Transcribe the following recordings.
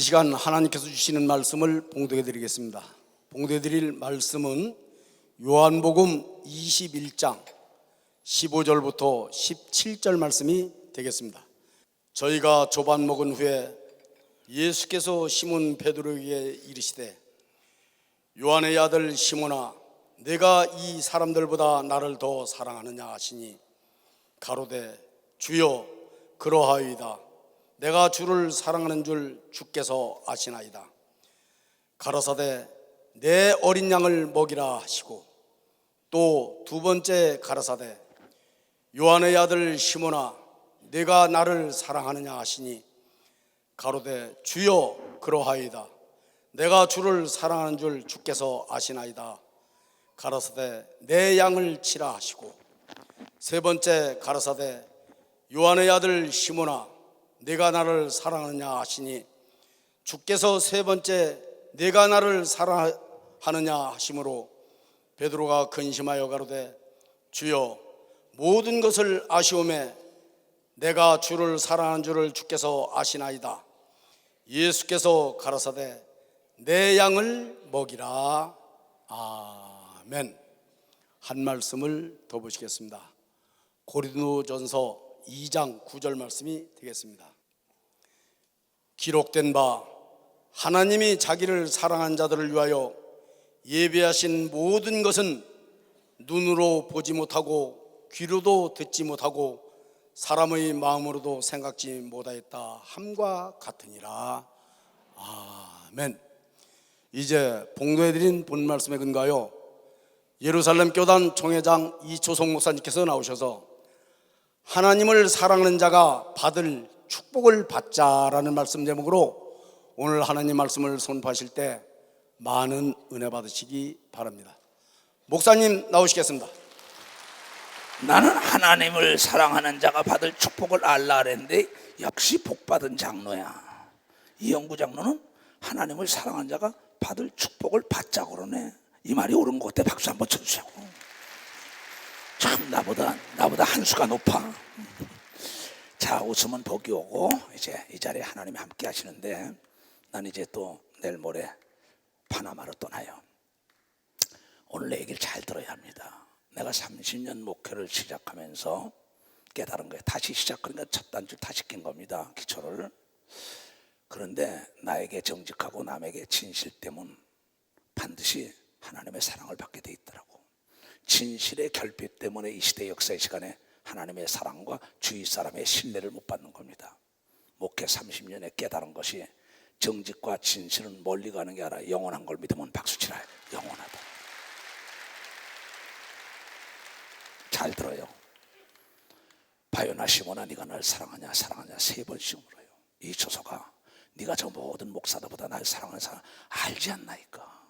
시간 하나님께서 주시는 말씀을 봉독해 드리겠습니다. 봉독해 드릴 말씀은 요한복음 21장 15절부터 17절 말씀이 되겠습니다. 저희가 조반 먹은 후에 예수께서 시몬 베드로에게 이르시되 요한의 아들 시몬아 내가 이 사람들보다 나를 더 사랑하느냐 하시니 가로되 주여 그러하이다. 내가 주를 사랑하는 줄 주께서 아시나이다. 가라사대 내 어린 양을 먹이라 하시고 또 두 번째 가라사대 요한의 아들 시몬아 내가 나를 사랑하느냐 하시니 가로되 주여 그러하이다. 내가 주를 사랑하는 줄 주께서 아시나이다. 가라사대 내 양을 치라 하시고 세 번째 가라사대 요한의 아들 시몬아 내가 나를 사랑하느냐 하시니 주께서 세 번째 내가 나를 사랑하느냐 하심으로 베드로가 근심하여 가로되 주여 모든 것을 아시오매 내가 주를 사랑하는 줄을 주께서 아시나이다. 예수께서 가라사대 내 양을 먹이라. 아멘. 한 말씀을 더 보시겠습니다. 고린도전서 2장 9절 말씀이 되겠습니다. 기록된 바 하나님이 자기를 사랑한 자들을 위하여 예비하신 모든 것은 눈으로 보지 못하고 귀로도 듣지 못하고 사람의 마음으로도 생각지 못하였다 함과 같으니라. 아멘. 이제 봉독해드린 본 말씀에 근거하여 예루살렘 교단 총회장 이초성 목사님께서 나오셔서 하나님을 사랑하는 자가 받을 축복을 받자라는 말씀 제목으로 오늘 하나님 말씀을 선포하실 때 많은 은혜 받으시기 바랍니다. 목사님 나오시겠습니다. 나는 하나님을 사랑하는 자가 받을 축복을 알라 그랬는데 역시 복받은 장로야. 이영구 장로는 하나님을 사랑하는 자가 받을 축복을 받자고 그러네. 이 말이 옳은 것 같아. 박수 한번 쳐주세요. 참 나보다 한 수가 높아. 자, 웃으면 복이 오고 이제 이 자리에 하나님이 함께 하시는데 난 이제 또 내일 모레 파나마로 떠나요. 오늘 내 얘기를 잘 들어야 합니다. 내가 30년 목회를 시작하면서 깨달은 거예요. 다시 시작하니까 첫 단추 다시 낀 겁니다. 기초를. 그런데 나에게 정직하고 남에게 진실 때문 반드시 하나님의 사랑을 받게 돼 있더라고. 진실의 결핍 때문에 이 시대 역사의 시간에 하나님의 사랑과 주위 사람의 신뢰를 못 받는 겁니다. 목회 30년에 깨달은 것이 정직과 진실은 멀리 가는 게 아니라 영원한 걸 믿으면 박수치라. 영원하다. 잘 들어요. 바요나 시몬아 네가 날 사랑하냐 사랑하냐 3번씩 물어요. 이 초소가 네가 저 모든 목사들보다 날 사랑하는 사람 알지 않나이까.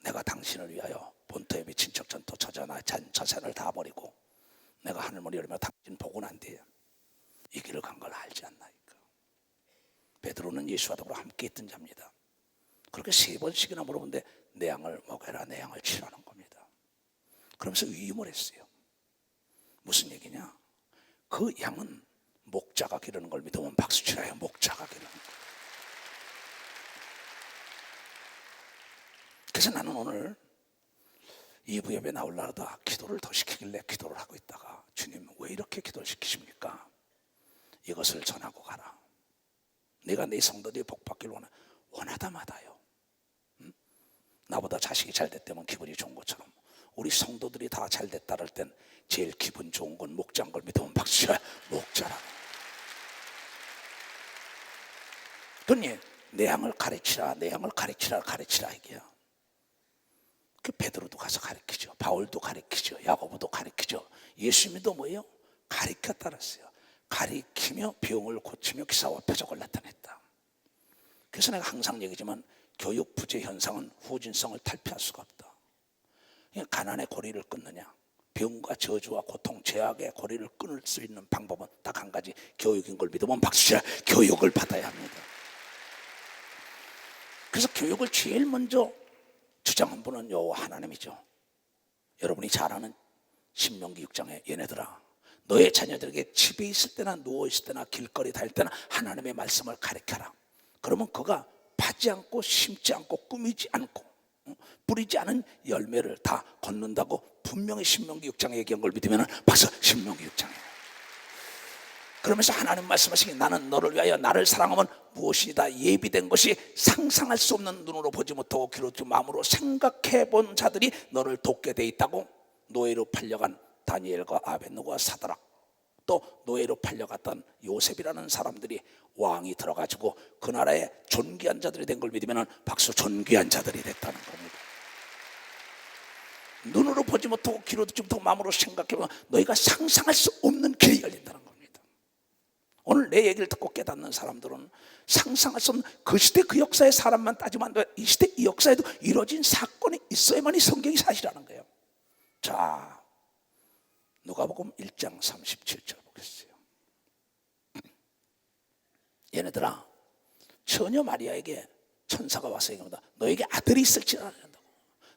내가 당신을 위하여 본토에 미친 척전토 처자나 자산을 다 버리고 내가 하늘문이 열면 당신 보고 난 뒤에 이 길을 간 걸 알지 않나이까. 베드로는 예수와 더불어 함께 있던 자입니다. 그렇게 3번씩이나 물어보는데 내 양을 먹여라 내 양을 치라는 겁니다. 그러면서 위임을 했어요. 무슨 얘기냐? 그 양은 목자가 기르는 걸 믿으면 박수 치라요. 목자가 기르는 거. 그래서 나는 오늘 2부 예배 나오려다 기도를 더 시키길래 기도를 하고 있다가 주님 왜 이렇게 기도를 시키십니까? 이것을 전하고 가라. 내가 네 성도들이 복받기를 원하다마다요. 나보다 자식이 잘 됐다면 기분이 좋은 것처럼 우리 성도들이 다 잘 됐다 할 땐 제일 기분 좋은 건 목자인 걸 믿으면 박수 쳐야 목자라. 그러니 내 양을 가르치라 내 양을 가르치라 이게야. 그 베드로도 가서 가르치죠. 바울도 가르치죠. 야고보도 가르치죠. 예수님도 뭐예요? 가르쳤다 그랬어요. 가르치며 병을 고치며 기사와 표적을 나타냈다. 그래서 내가 항상 얘기지만 교육 부재 현상은 후진성을 탈피할 수가 없다. 가난의 고리를 끊느냐 병과 저주와 고통 죄악의 고리를 끊을 수 있는 방법은 딱 한 가지 교육인 걸 믿으면 박수치라. 교육을 받아야 합니다. 그래서 교육을 제일 먼저 주장한 분은 여호와 하나님이죠. 여러분이 잘 아는 신명기 6장에 얘네들아 너의 자녀들에게 집에 있을 때나 누워 있을 때나 길거리 다닐 때나 하나님의 말씀을 가르쳐라. 그러면 그가 파지 않고 심지 않고 꾸미지 않고 뿌리지 않은 열매를 다 걷는다고 분명히 신명기 6장에 얘기한 걸 믿으면 벌써 신명기 6장이에요. 그러면서 하나님 말씀하시기 나는 너를 위하여 나를 사랑하면 무엇이다 예비된 것이 상상할 수 없는 눈으로 보지 못하고 귀로 듣지 마음으로 생각해 본 자들이 너를 돕게 돼 있다고. 노예로 팔려간 다니엘과 아벳느고와 사드락, 또 노예로 팔려갔던 요셉이라는 사람들이 왕이 들어가지고 그 나라의 존귀한 자들이 된 걸 믿으면 박수, 존귀한 자들이 됐다는 겁니다. 눈으로 보지 못하고 귀로 듣지 못하고 마음으로 생각해보면 너희가 상상할 수 없는 길이 열린다는 겁니다. 오늘 내 얘기를 듣고 깨닫는 사람들은 상상할 수 없는 그 시대 그 역사의 사람만 따지면 안 돼. 이 시대 이 역사에도 이루어진 사건이 있어야만이 성경이 사실이라는 거예요. 자, 누가복음 1장 37절 보겠어요. 얘네들아, 처녀 마리아에게 천사가 와서 얘기합니다. 너에게 아들이 있을지라 한다고.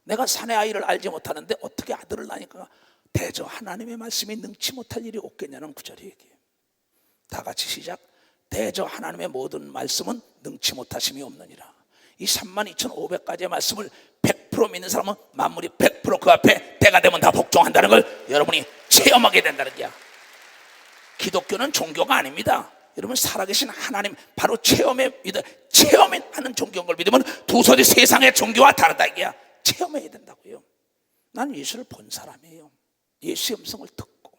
내가 사내 아이를 알지 못하는데 어떻게 아들을 낳으니까 대저 하나님의 말씀이 능치 못할 일이 없겠냐는 구절이 얘기해요. 다 같이 시작. 대저 하나님의 모든 말씀은 능치 못하심이 없느니라. 이 32,500가지의 말씀을 100% 믿는 사람은 만물이 100% 그 앞에 때가 되면 다 복종한다는 걸 여러분이 체험하게 된다는 거야. 기독교는 종교가 아닙니다. 여러분 살아계신 하나님 바로 체험하는 종교인 걸 믿으면 도저히 세상의 종교와 다르다 이게야. 체험해야 된다고요. 난 예수를 본 사람이에요. 예수의 음성을 듣고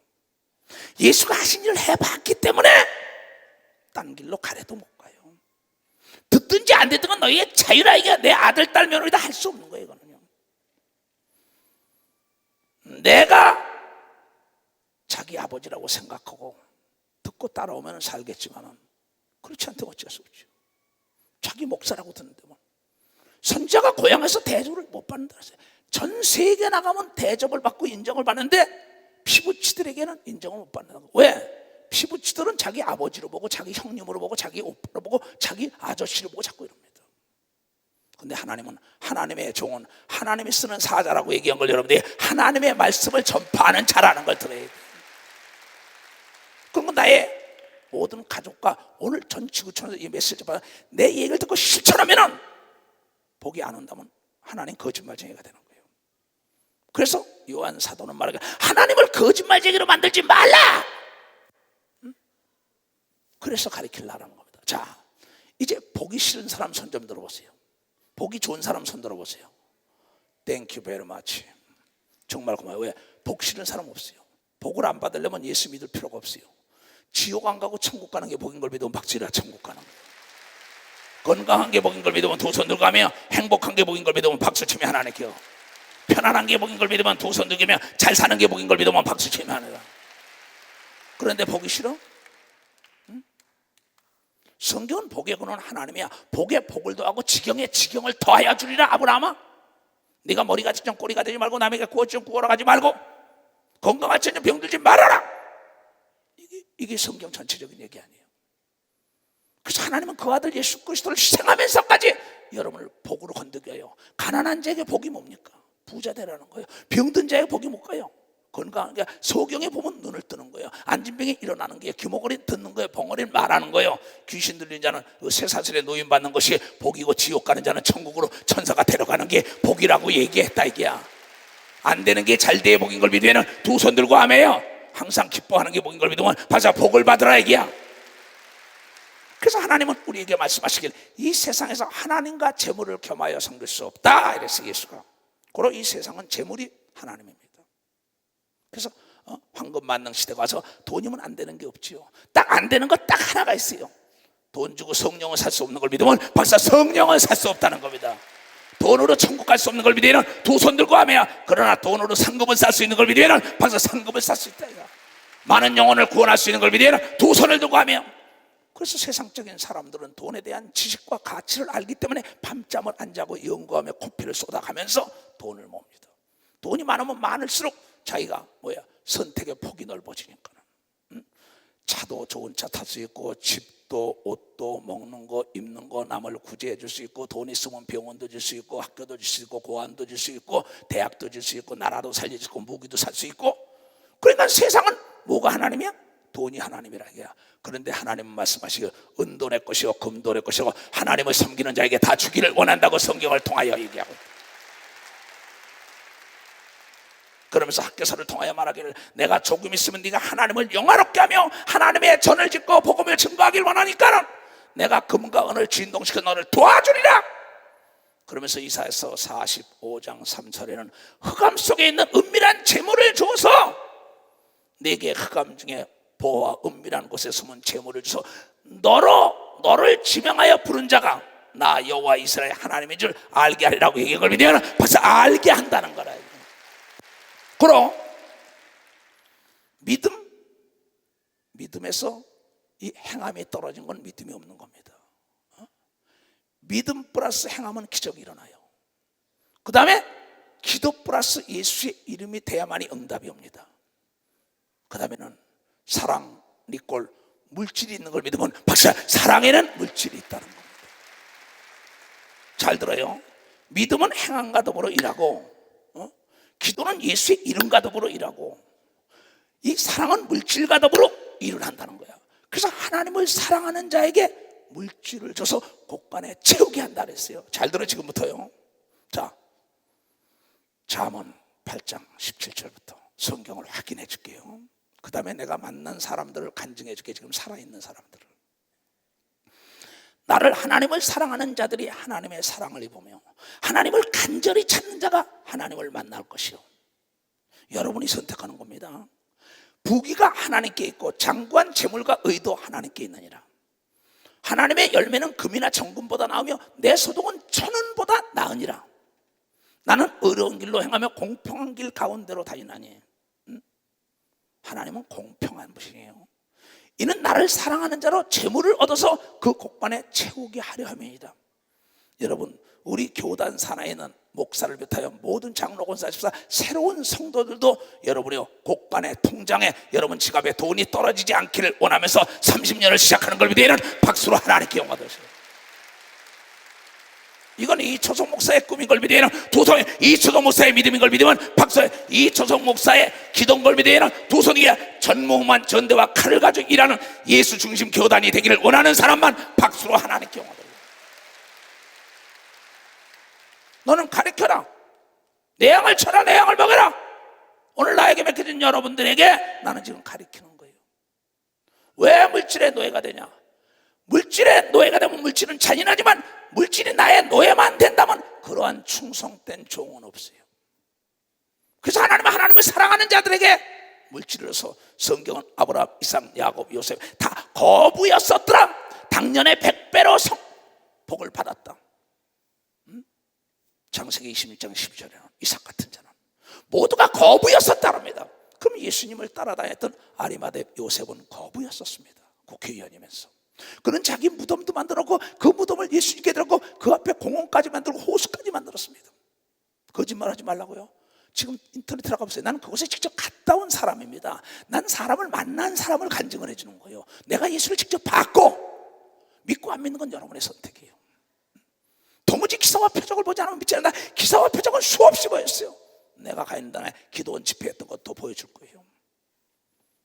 예수가 하신 일을 해봤기 때문에 딴 길로 가래도 못 가요. 듣든지 안 듣든 건 너희의 자유라. 이게 내 아들 딸 며느리다 할 수 없는 거예요. 이거는요. 내가 자기 아버지라고 생각하고 듣고 따라오면 살겠지만 그렇지 않다고 어쩔 수 없죠. 자기 목사라고 듣는데 뭐 선자가 고향에서 대접을 못 받는다 그랬어요. 전 세계 나가면 대접을 받고 인정을 받는데 피부치들에게는 인정을 못 받는다. 왜? 피부치들은 자기 아버지로 보고 자기 형님으로 보고 자기 오빠로 보고 자기 아저씨로 보고 자꾸 이럽니다. 근데 하나님은 하나님의 종은 하나님이 쓰는 사자라고 얘기한 걸 여러분들이 하나님의 말씀을 전파하는 자라는 걸 들어야 돼요. 그러면 나의 모든 가족과 오늘 전 지구촌에서 이 메시지 받아 내 얘기를 듣고 실천하면은 복이 안 온다면 하나님 거짓말쟁이가 되는 거예요. 그래서 요한 사도는 말하기를 하나님을 거짓말쟁이로 만들지 말라. 그래서 가르치려는 겁니다. 자, 이제 보기 싫은 사람 손 좀 들어보세요. 보기 좋은 사람 손 들어보세요. Thank you very much. 정말 고마워요. 왜? 복 싫은 사람 없어요. 복을 안 받으려면 예수 믿을 필요가 없어요. 지옥 안 가고 천국 가는 게 복인 걸 믿으면 박지라 천국 가는 거예요. 건강한 게 복인 걸 믿으면 두 손 들고 가며 행복한 게 복인 걸 믿으면 박수 치며 하나님께요. 편안한 게 복인 걸 믿으면 두 손 들기며 잘 사는 게 복인 걸 믿으면 박수 치며 하나님. 그런데 보기 싫어? 성경은 복의 근원은 하나님이야. 복에 복을 더하고 지경에 지경을 더하여 주리라. 아브라함아, 네가 머리가 지점 꼬리가 되지 말고 남에게 구워지점 구워라 가지 말고 건강할 전혀 병들지 말아라. 이게 성경 전체적인 얘기 아니에요. 그래서 하나님은 그 아들 예수 그리스도를 희생하면서까지 여러분을 복으로 건드게 해요. 가난한 자에게 복이 뭡니까? 부자 되라는 거예요. 병든 자에게 복이 뭘까요? 건강한 게 소경에 보면 눈을 뜨는 거예요. 안진병이 일어나는 게 귀머거리 듣는 거예요. 벙어리는 말하는 거예요. 귀신 들린 자는 쇠사슬에 노임 받는 것이 복이고 지옥 가는 자는 천국으로 천사가 데려가는 게 복이라고 얘기했다 이게야. 안 되는 게 잘 돼야 복인 걸 믿으면 두 손 들고 하매요. 항상 기뻐하는 게 복인 걸 믿으면 바자 복을 받으라 얘기야. 그래서 하나님은 우리에게 말씀하시길 이 세상에서 하나님과 재물을 겸하여 섬길 수 없다 이랬어요. 예수가. 그리고 이 세상은 재물이 하나님입니다. 그래서 황금 만능 시대가 와서 돈이면 안 되는 게 없지요. 딱 안 되는 거 딱 하나가 있어요. 돈 주고 성령을 살 수 없는 걸 믿으면 벌써 성령을 살 수 없다는 겁니다. 돈으로 천국 갈 수 없는 걸 믿으면 두 손 들고 하며 그러나 돈으로 상급을 살 수 있는 걸 믿으면 벌써 상급을 살 수 있다. 많은 영혼을 구원할 수 있는 걸 믿으면 두 손을 들고 하며. 그래서 세상적인 사람들은 돈에 대한 지식과 가치를 알기 때문에 밤잠을 안 자고 연구하며 코피를 쏟아가면서 돈을 몹니다. 돈이 많으면 많을수록 자기가 선택의 폭이 넓어지니까는. 차도 좋은 차 탈 수 있고 집도 옷도 먹는 거 입는 거 남을 구제해 줄 수 있고 돈 있으면 병원도 줄 수 있고 학교도 줄 수 있고 고아원도 줄 수 있고 대학도 줄 수 있고 나라도 살릴 수 있고 무기도 살 수 있고. 그러니까 세상은 뭐가 하나님이야? 돈이 하나님이라 해야. 그런데 하나님은 말씀하시기를 은도 내 것이요 금도 내 것이고 하나님을 섬기는 자에게 다 주기를 원한다고 성경을 통하여 얘기하고 있다. 그러면서 학교서를 통하여 말하기를 내가 조금 있으면 네가 하나님을 영화롭게 하며 하나님의 전을 짓고 복음을 증거하길 원하니까는 내가 금과 은을 진동시켜 너를 도와주리라. 그러면서 이사야서 45장 3절에는 흑암 속에 있는 은밀한 재물을 주어서 내게 흑암 중에 보호와 은밀한 곳에 숨은 재물을 주서 너를 지명하여 부른 자가 나 여호와 이스라엘 하나님인 줄 알게 하리라고 얘기한 걸 믿으면 벌써 알게 한다는 거라. 그럼 믿음에서 이 행함이 떨어진 건 믿음이 없는 겁니다. 믿음 플러스 행함은 기적이 일어나요. 그 다음에 기도 플러스 예수의 이름이 돼야만이 응답이 옵니다. 그 다음에는 사랑, 니꼴, 물질이 있는 걸 믿으면 박사 사랑에는 물질이 있다는 겁니다. 잘 들어요. 믿음은 행함과 더불어 일하고 기도는 예수의 이름과 더불어 일하고 이 사랑은 물질과 더불어 일을 한다는 거야. 그래서 하나님을 사랑하는 자에게 물질을 줘서 곳간에 채우게 한다 그랬어요. 잘 들어 지금부터요. 자, 잠언 8장 17절부터 성경을 확인해 줄게요. 그 다음에 내가 만난 사람들을 간증해 줄게. 지금 살아있는 사람들을. 나를 하나님을 사랑하는 자들이 하나님의 사랑을 입으며 하나님을 간절히 찾는 자가 하나님을 만날 것이요. 여러분이 선택하는 겁니다. 부귀가 하나님께 있고 장구한 재물과 의도 하나님께 있느니라. 하나님의 열매는 금이나 정금보다 나으며 내 소득은 천원보다 나으니라. 나는 의로운 길로 행하며 공평한 길 가운데로 다니나니. 하나님은 공평한 분이에요. 이는 나를 사랑하는 자로 재물을 얻어서 그 곳간에 채우게 하려 함이니이다. 여러분, 우리 교단 산하에는 목사를 비롯하여 모든 장로, 권사, 집사, 새로운 성도들도 여러분의 곳간에 통장에 여러분 지갑에 돈이 떨어지지 않기를 원하면서 30년을 시작하는 걸 믿으면 박수로 하나님께 영광 돌리세요. 이건 이초성 목사의 꿈인 걸 믿으면 두 손에, 이초성 목사의 믿음인 걸 믿으면 박수에, 이초성 목사의 기도인 걸 믿으면 두 손이야. 전무후무한 전대와 칼을 가지고 일하는 예수 중심 교단이 되기를 원하는 사람만 박수로 하나님께 영광 돌리세요. 너는 가르쳐라. 내 양을 쳐라. 내 양을 먹여라. 오늘 나에게 맡겨진 여러분들에게 나는 지금 가르치는 거예요. 왜 물질의 노예가 되냐? 물질의 노예가 되면 물질은 잔인하지만 물질이 나의 노예만 된다면 그러한 충성된 종은 없어요. 그래서 하나님을 사랑하는 자들에게 물질을 줘서 성경은 아브라함, 이삭, 야곱, 요셉 다 거부였었더라. 당년에 100배로 복을 받았다. 창세기 26장 12절에는 이삭 같은 자는 모두가 거부였었다랍니다. 그럼 예수님을 따라다녔던 아리마대 요셉은 거부였었습니다. 국회의원이면서 그는 자기 무덤도 만들었고 그 무덤을 예수님께 들었고 그 앞에 공원까지 만들고 호수까지 만들었습니다. 거짓말하지 말라고요. 지금 인터넷 들어가 보세요. 나는 그곳에 직접 갔다 온 사람입니다. 난 사람을 만난 사람을 간증을 해주는 거예요. 내가 예수를 직접 봤고 믿고 안 믿는 건 여러분의 선택이에요. 도무지 기사와 표적을 보지 않으면 믿지 않는다. 기사와 표적은 수없이 보였어요. 내가 가 있는 날에 기도원 집회했던 것도 보여줄 거예요.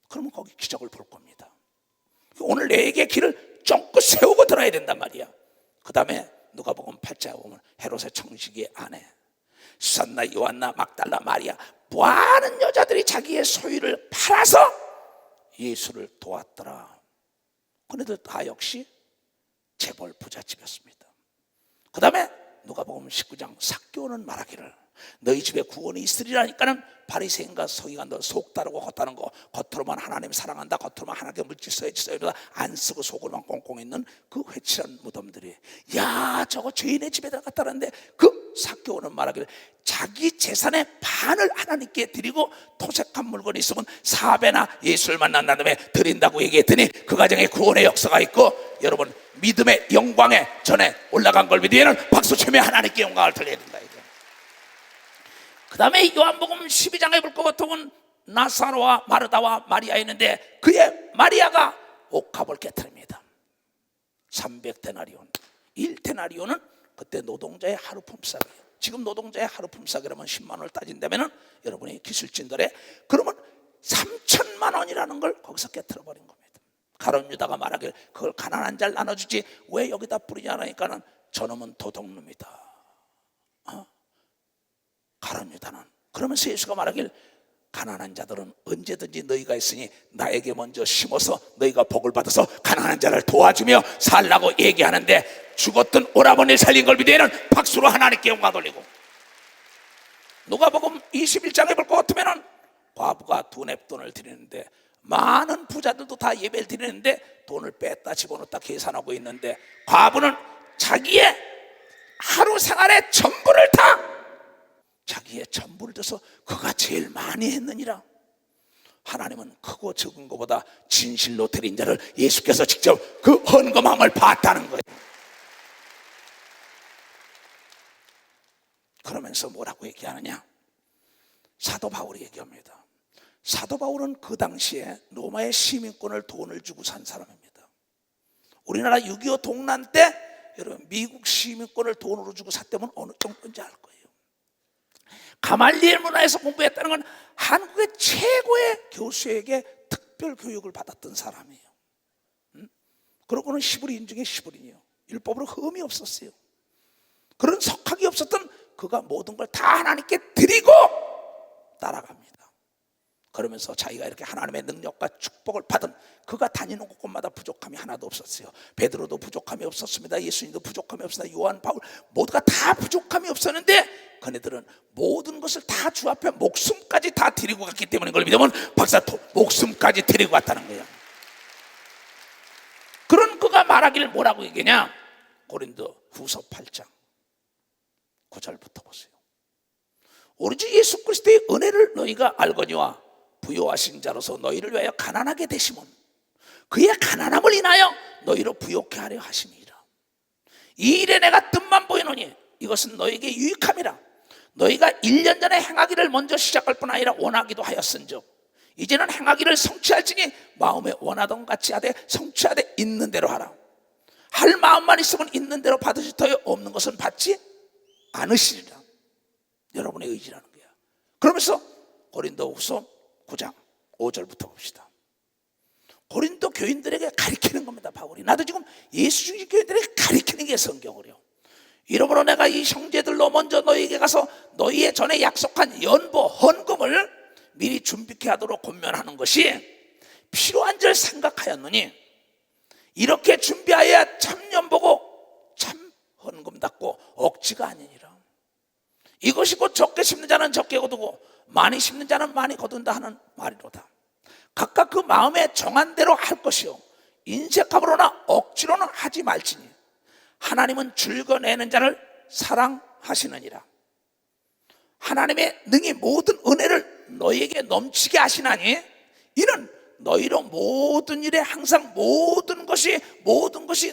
그러면 거기 기적을 볼 겁니다. 오늘 내게 길을 쫑긋 세우고 들어야 된단 말이야. 그 다음에 누가복음 8장에 보면 헤롯의 청지기의 아내 수산나, 요한나, 막달라, 마리아 많은 여자들이 자기의 소유를 팔아서 예수를 도왔더라. 그네들 다 역시 재벌 부잣집이었습니다. 그 다음에 누가복음 19장 삭개오는 말하기를 너희 집에 구원이 있으리라니까는 바리새인과 서기관들 속 다르고 겉다른 거 겉으로만 하나님 사랑한다, 겉으로만 하나님께 물질 써야지 써야지 안 쓰고 속으로만 꽁꽁 있는 그 회칠한 무덤들이 야 저거 죄인의 집에 들어갔다는데 그 삭개오는 말하기를 자기 재산의 반을 하나님께 드리고 토색한 물건이 있으면 4배나 예수를 만난 다음에 드린다고 얘기했더니 그 가정에 구원의 역사가 있고 여러분 믿음의 영광에 전에 올라간 걸 믿으면 박수 치며 하나님께 영광을 돌려야 된다. 그 다음에 요한복음 12장에 볼 것 같으면 나사로와 마르다와 마리아 있는데 그의 마리아가 옥합을 깨뜨립니다. 300데나리온 1데나리온은 그때 노동자의 하루 품삯이에요. 지금 노동자의 하루 품삯이라면 10만 원을 따진다면 여러분이 기술진들에 그러면 3천만 원이라는 걸 거기서 깨트려 버린 겁니다. 가룟 유다가 말하길 그걸 가난한 자를 나눠주지 왜 여기다 뿌리냐 하니까는 저놈은 도둑놈이다. 가룟 유다는. 그러면서 예수가 말하길 가난한 자들은 언제든지 너희가 있으니 나에게 먼저 심어서 너희가 복을 받아서 가난한 자를 도와주며 살라고 얘기하는데, 죽었던 오라버니를 살린 걸 믿으면 박수로 하나님께 영광 돌리고, 누가복음 21장에 볼 것 같으면 과부가 두 냅돈을 드리는데, 많은 부자들도 다 예배를 드리는데 돈을 뺐다 집어넣었다 계산하고 있는데, 과부는 자기의 하루 생활의 전부를 다 자기의 전부를 줘서 그가 제일 많이 했느니라. 하나님은 크고 적은 것보다 진실로 드린 자를 예수께서 직접 그 헌금함을 봤다는 거예요. 그러면서 뭐라고 얘기하느냐? 사도 바울이 얘기합니다. 사도 바울은 그 당시에 로마의 시민권을 돈을 주고 산 사람입니다. 우리나라 6.25 동란 때 여러분 미국 시민권을 돈으로 주고 샀다면 어느 정도인지 알 거예요. 가말리엘 문화에서 공부했다는 건 한국의 최고의 교수에게 특별 교육을 받았던 사람이에요. 그러고는 히브리 인중에 히브리인이요. 율법으로 흠이 없었어요. 그런 석학이 없었던 그가 모든 걸 다 하나님께 드리고 따라갑니다. 그러면서 자기가 이렇게 하나님의 능력과 축복을 받은, 그가 다니는 곳곳마다 부족함이 하나도 없었어요. 베드로도 부족함이 없었습니다. 예수님도 부족함이 없었습니다. 요한, 바울 모두가 다 부족함이 없었는데 그네들은 모든 것을 다 주 앞에 목숨까지 다 드리고 갔기 때문에, 그걸 믿으면 박사 목숨까지 드리고 갔다는 거예요. 그런 그가 말하기를 뭐라고 얘기하냐? 고린도 후서 8장 9절부터 보세요. 오로지 예수 그리스도의 은혜를 너희가 알거니와 부요하신 자로서 너희를 위하여 가난하게 되심은 그의 가난함을 인하여 너희로 부요케 하려 하심이라. 이 일에 내가 뜻만 보이노니 이것은 너희에게 유익함이라. 너희가 1년 전에 행하기를 먼저 시작할 뿐 아니라 원하기도 하였은즉 이제는 행하기를 성취할지니 마음에 원하던 것 같이 하되 성취하되 있는 대로 하라. 할 마음만 있으면 있는 대로 받으실 터에 없는 것은 받지 않으시리라. 여러분의 의지라는 거야. 그러면서 고린도후서 9장 5절부터 봅시다. 고린도 교인들에게 가르치는 겁니다. 바울이. 나도 지금 예수 중심 교인들에게 가르치는 게 성경으로요. 이러므로 내가 이 형제들로 먼저 너희에게 가서 너희의 전에 약속한 연보 헌금을 미리 준비케 하도록 권면하는 것이 필요한 줄 생각하였느니 이렇게 준비하여야 참 연보고 참 헌금답고 억지가 아니니라. 이것이 곧 적게 심는 자는 적게 거두고 많이 심는 자는 많이 거둔다 하는 말이로다. 각각 그 마음에 정한 대로 할 것이요 인색함으로나 억지로는 하지 말지니 하나님은 줄거내는 자를 사랑하시느니라. 하나님의 능히 모든 은혜를 너희에게 넘치게 하시나니 이는 너희로 모든 일에 항상 모든 것이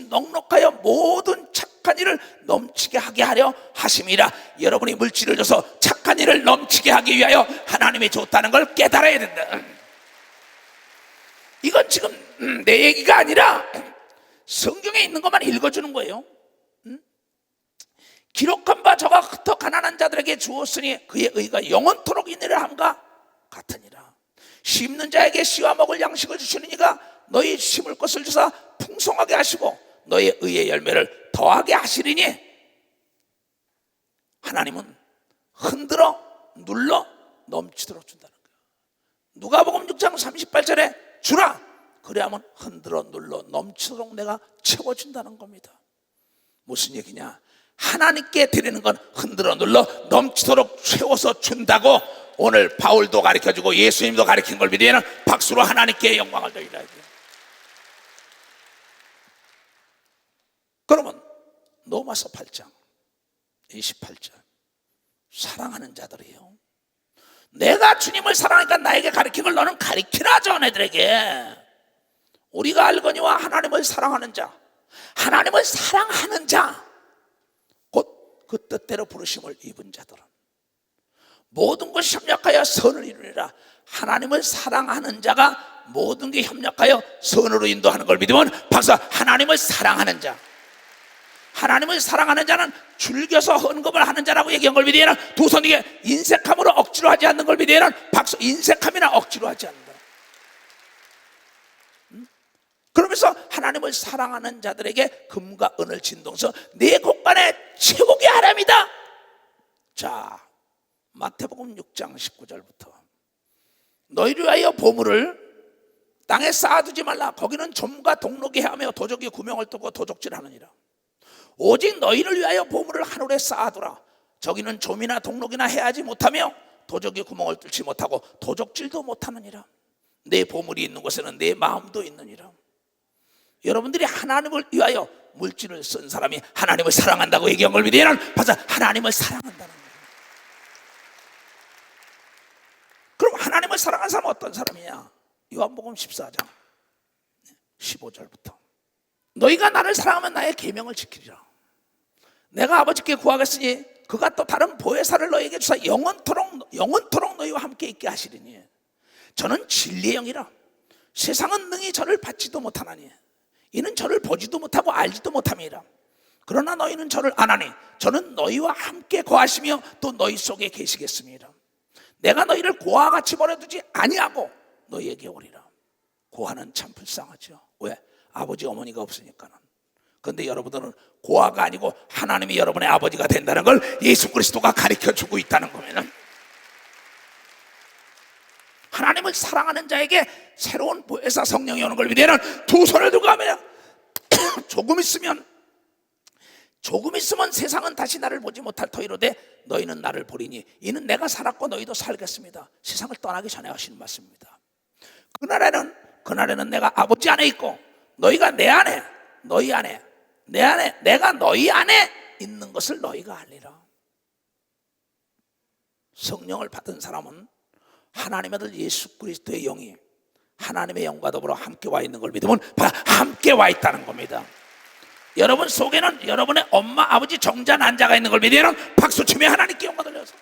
넉넉하여 모든 착한 일을 넘치게 하게 하려 하심이라. 여러분이 물질을 줘서 착한 일을 넘치게 하기 위하여 하나님이 좋다는 걸 깨달아야 된다. 이건 지금 내 얘기가 아니라 성경에 있는 것만 읽어주는 거예요. 기록한 바 저가 흩어 가난한 자들에게 주었으니 그의 의가 영원토록 인내를 함과 같으니라. 심는 자에게 씨와 먹을 양식을 주시는 이가 너희 심을 것을 주사 풍성하게 하시고 너의 의의 열매를 더하게 하시리니 하나님은 흔들어 눌러 넘치도록 준다는 거예요. 누가복음 6장 38절에 주라 그래야만 흔들어 눌러 넘치도록 내가 채워준다는 겁니다. 무슨 얘기냐? 하나님께 드리는 건 흔들어 눌러 넘치도록 채워서 준다고 오늘 바울도 가르쳐주고 예수님도 가르친 걸 믿으면 박수로 하나님께 영광을 돌리라. 그러면 로마서 8장 28절 사랑하는 자들이에요. 내가 주님을 사랑하니까 나에게 가르친 걸 너는 가르치라. 전애들에게 우리가 알거니와 하나님을 사랑하는 자, 하나님을 사랑하는 자 곧 그 뜻대로 부르심을 입은 자들은 모든 것이 협력하여 선을 이루리라. 하나님을 사랑하는 자가 모든 게 협력하여 선으로 인도하는 걸 믿으면 박수. 하나님을 사랑하는 자, 하나님을 사랑하는 자는 즐겨서 헌금을 하는 자라고 얘기한 걸 믿으면 두 손 위에 인색함으로 억지로 하지 않는 걸 믿으면 박수. 인색함이나 억지로 하지 않는다. 그러면서 하나님을 사랑하는 자들에게 금과 은을 진동서 네 곳간에 채우게 하랍니다. 자, 마태복음 6장 19절부터 너희를 위하여 보물을 땅에 쌓아두지 말라. 거기는 좀과 동록이 헤하며 도적이 구멍을 뚫고 도적질하느니라. 오직 너희를 위하여 보물을 하늘에 쌓아두라. 저기는 좀이나 동록이나 해하지 못하며 도적이 구멍을 뚫지 못하고 도적질도 못하느니라. 내 보물이 있는 곳에는 내 마음도 있느니라. 여러분들이 하나님을 위하여 물질을 쓴 사람이 하나님을 사랑한다고 얘기한 걸 믿으면 바로 하나님을 사랑한다는 거예요. 그럼 하나님을 사랑하는 사람은 어떤 사람이냐? 요한복음 14장 15절부터 너희가 나를 사랑하면 나의 계명을 지키리라. 내가 아버지께 구하겠으니 그가 또 다른 보혜사를 너희에게 주사 영원토록 너희와 함께 있게 하시리니 저는 진리의 영이라. 세상은 능히 저를 받지도 못하나니 이는 저를 보지도 못하고 알지도 못함이라. 그러나 너희는 저를 아나니 저는 너희와 함께 거하시며 또 너희 속에 계시겠습니다. 내가 너희를 고아와 같이 버려두지 아니하고 너희에게 오리라. 고아는 참 불쌍하죠. 왜? 아버지 어머니가 없으니까는. 그런데 여러분들은 고아가 아니고 하나님이 여러분의 아버지가 된다는 걸 예수 그리스도가 가르쳐주고 있다는 겁니다. 하나님을 사랑하는 자에게 새로운 보혜사 성령이 오는 걸 믿으면 두 손을 들고 하면 조금 있으면 세상은 다시 나를 보지 못할 터이로되 너희는 나를 보리니 이는 내가 살았고 너희도 살겠습니다. 세상을 떠나기 전에 하시는 말씀입니다. 그날에는 내가 아버지 안에 있고 너희가 내 안에 너희 안에 내 안에 내가 너희 안에 있는 것을 너희가 알리라. 성령을 받은 사람은 하나님의 아들 예수 그리스도의 영이 하나님의 영과 더불어 함께 와 있는 걸 믿으면 바로 함께 와 있다는 겁니다. 여러분 속에는 여러분의 엄마 아버지 정자 난자가 있는 걸 믿으면 박수치며 하나님께 영광 돌려서,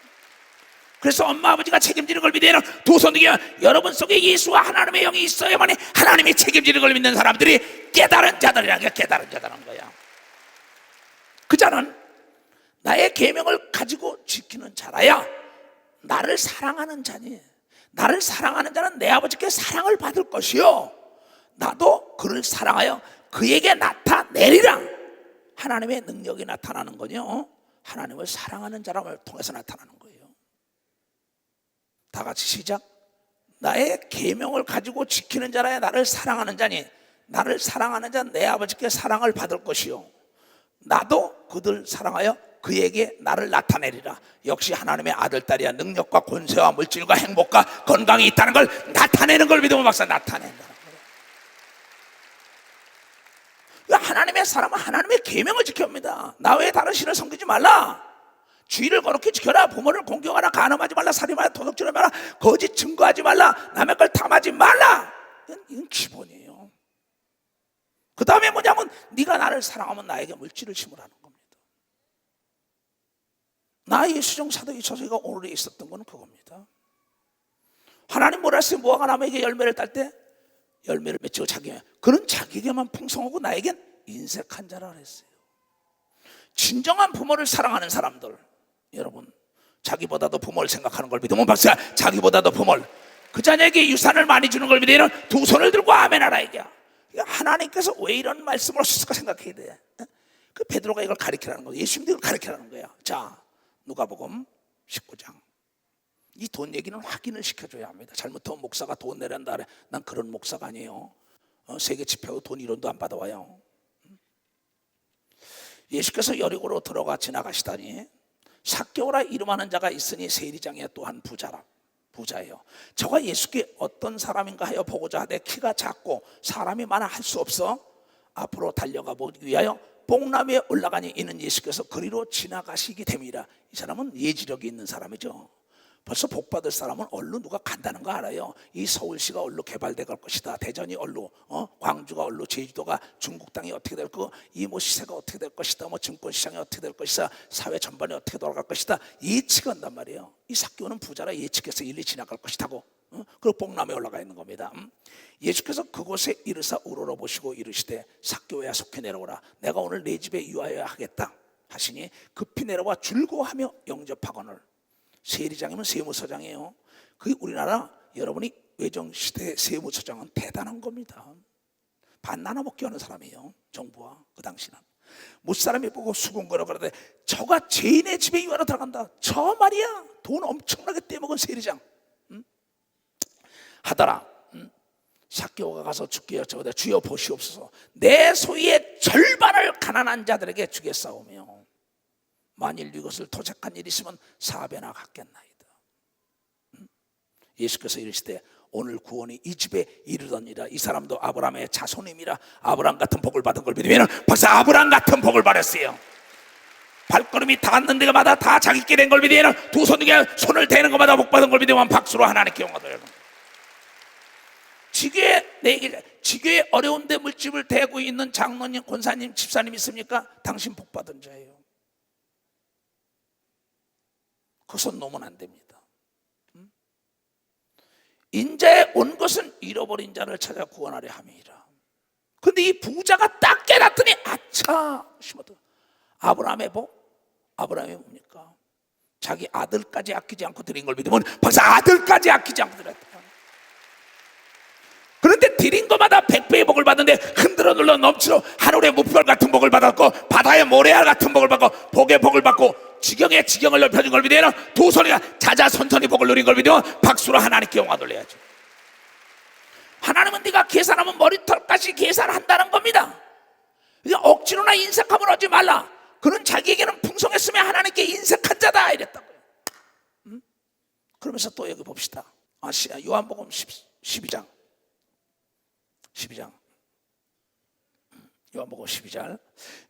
그래서 엄마 아버지가 책임지는 걸 믿으면 두 손 들면 여러분 속에 예수와 하나님의 영이 있어야만이 하나님이 책임지는 걸 믿는 사람들이 깨달은 자들이라는 게 깨달은 자라는 거야. 그 자는 나의 계명을 가지고 지키는 자라야 나를 사랑하는 자니, 나를 사랑하는 자는 내 아버지께 사랑을 받을 것이요 나도 그를 사랑하여 그에게 나타내리라. 하나님의 능력이 나타나는 거요 하나님을 사랑하는 사람을 통해서 나타나는 거예요. 다 같이 시작. 나의 계명을 가지고 지키는 자라야 나를 사랑하는 자니 나를 사랑하는 자는 내 아버지께 사랑을 받을 것이요 나도 그들 사랑하여 그에게 나를 나타내리라. 역시 하나님의 아들 딸이야. 능력과 권세와 물질과 행복과 건강이 있다는 걸 나타내는 걸 믿으면 박사 나타낸다는 거예요. 하나님의 사람은 하나님의 계명을 지켜옵니다. 나 외에 다른 신을 섬기지 말라. 주의를 거룩히 지켜라. 부모를 공경하라. 간음하지 말라. 살인하라. 도둑질하지 말라. 거짓 증거하지 말라. 남의 걸 탐하지 말라. 이건 기본이에요. 그 다음에 뭐냐면 네가 나를 사랑하면 나에게 물질을 심으라는 겁니다. 나의 수종 사도의 저서가 오늘에 있었던 건 그겁니다. 하나님 뭐라 했어요? 무화과 나무에게 열매를 딸 때 열매를 맺히고 그는 자기에게만 풍성하고 나에겐 인색한 자라 그랬어요. 진정한 부모를 사랑하는 사람들, 여러분 자기보다도 부모를 생각하는 걸 믿으면 박사 자기보다도 부모를, 그 자녀에게 유산을 많이 주는 걸 믿으면 두 손을 들고 아멘 하라. 이게 하나님께서 왜 이런 말씀을 하셨을까 생각해야 돼. 그 베드로가 이걸 가르치라는 거예요. 예수님도 이걸 가르치라는 거예요. 자, 누가복음 19장. 이 돈 얘기는 확인을 시켜줘야 합니다. 잘못하면 목사가 돈 내란다 그래. 난 그런 목사가 아니에요. 세계 집회하고 돈 1원도 안 받아와요. 예수께서 여리고로 들어가 지나가시다니 삭개오라 이름하는 자가 있으니 세리장에 또한 부자예요. 저가 예수께 어떤 사람인가 하여 보고자 하되 키가 작고 사람이 많아 할 수 없어 앞으로 달려가 보기 위하여 뽕나무에 올라가니 이는 예수께서 그리로 지나가시게 됩니다. 이 사람은 예지력이 있는 사람이죠. 벌써 복받을 사람은 얼로 누가 간다는 거 알아요. 이 서울시가 얼로 개발돼 갈 것이다. 대전이 얼로, 광주가 얼로, 제주도가 중국 땅이 어떻게 될 거, 이 뭐 시세가 어떻게 될 것이다. 뭐 증권시장이 어떻게 될 것이다. 사회 전반이 어떻게 돌아갈 것이다. 예측한단 말이에요. 이 삭개오는 부자라 예측해서 일리 지나갈 것이다고. 그리고 뽕나무에 올라가 있는 겁니다. 예수께서 그곳에 이르사 우러러 보시고 이르시되 삭개오야 속히 내려오라. 내가 오늘 내 집에 유하여야 하겠다 하시니 급히 내려와 줄고하며 영접하거늘. 세리장이면 세무서장이에요. 그 우리나라 여러분이 외정시대 세무서장은 대단한 겁니다. 반 나눠 먹게 하는 사람이에요. 정부와 그 당시는. 무사람이 보고 수군거려 그러는데 저가 죄인의 집에 유하러 들어간다. 저 말이야 돈 엄청나게 떼먹은 세리장 하더라. 삭개오가 가서 주께 여쭤보되 주여 보시옵소서, 내 소유의 절반을 가난한 자들에게 주겠사오며 만일 이것을 도적한 일이 있으면 4배나 갚겠나이다. 예수께서 이르시되 오늘 구원이 이 집에 이르더니라. 이 사람도 아브라함의 자손임이라. 아브라함 같은 복을 받은 걸 믿으면 벌써 아브라함 같은 복을 받았어요. 발걸음이 닿는 데마다 다 자기께 된 걸 믿으면, 두 손에 손을 대는 것마다 복 받은 걸 믿으면 박수로 하나님께 영광을. 지교에 어려운데 물집을 대고 있는 장로님, 권사님, 집사님 있습니까? 당신 복 받은 자예요. 그 손 놓으면 안 됩니다. 인자에 온 것은 잃어버린 자를 찾아 구원하려 함이라. 근데 이 부자가 딱 깨닫더니 아차 싶었다. 아브라함의 복? 아브라함이 뭡니까? 자기 아들까지 아끼지 않고 드린 걸 믿으면 벌써 아들까지 아끼지 않고 드렸다. 그런데 드린 것마다 100배의 복을 받는데 흔들어 눌러 넘치러 하늘의 무별 같은 복을 받았고 바다의 모래알 같은 복을 받고 복의 복을 받고 지경의 지경을 넓혀준 걸 믿으면 두 손이가 자자손손이 복을 누린 걸 믿으면 박수로 하나님께 영광 돌려야죠. 하나님은 네가 계산하면 머리털까지 계산한다는 겁니다. 그러니까 억지로나 인색함을 하지 말라. 그는 자기에게는 풍성했으며 하나님께 인색한 자다 이랬다고요. 그러면서 또 여기 봅시다. 아시아 요한복음 12장 요한복음 12장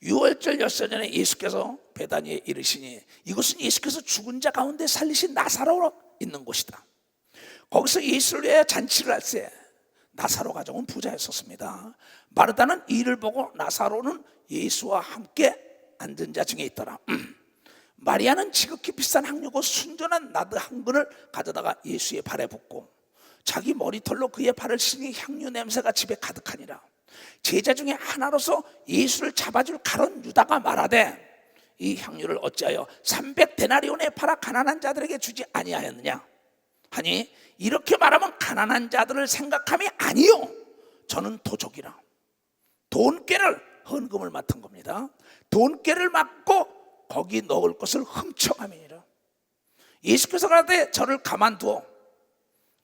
6월절 엿새전에 예수께서 베다니에 이르시니, 이곳은 예수께서 죽은 자 가운데 살리신 나사로로 있는 곳이다. 거기서 예수를 위하여 잔치를 할 때 나사로 가족은 부자였었습니다. 마르다는 이를 보고 나사로는 예수와 함께 앉은 자 중에 있더라. 마리아는 지극히 비싼 향유고 순전한 나드 한 근을 가져다가 예수의 발에 붓고 자기 머리털로 그의 발을 씻니 향유 냄새가 집에 가득하니라. 제자 중에 하나로서 예수를 잡아줄 가론 유다가 말하되 이 향유를 어찌하여 300데나리온에 팔아 가난한 자들에게 주지 아니하였느냐 하니, 이렇게 말하면 가난한 자들을 생각함이 아니요 저는 도적이라. 돈꾀를, 헌금을 맡은 겁니다. 돈꾀를 맡고 거기 넣을 것을 훔쳐가미니라. 예수께서 가라되 저를 가만두어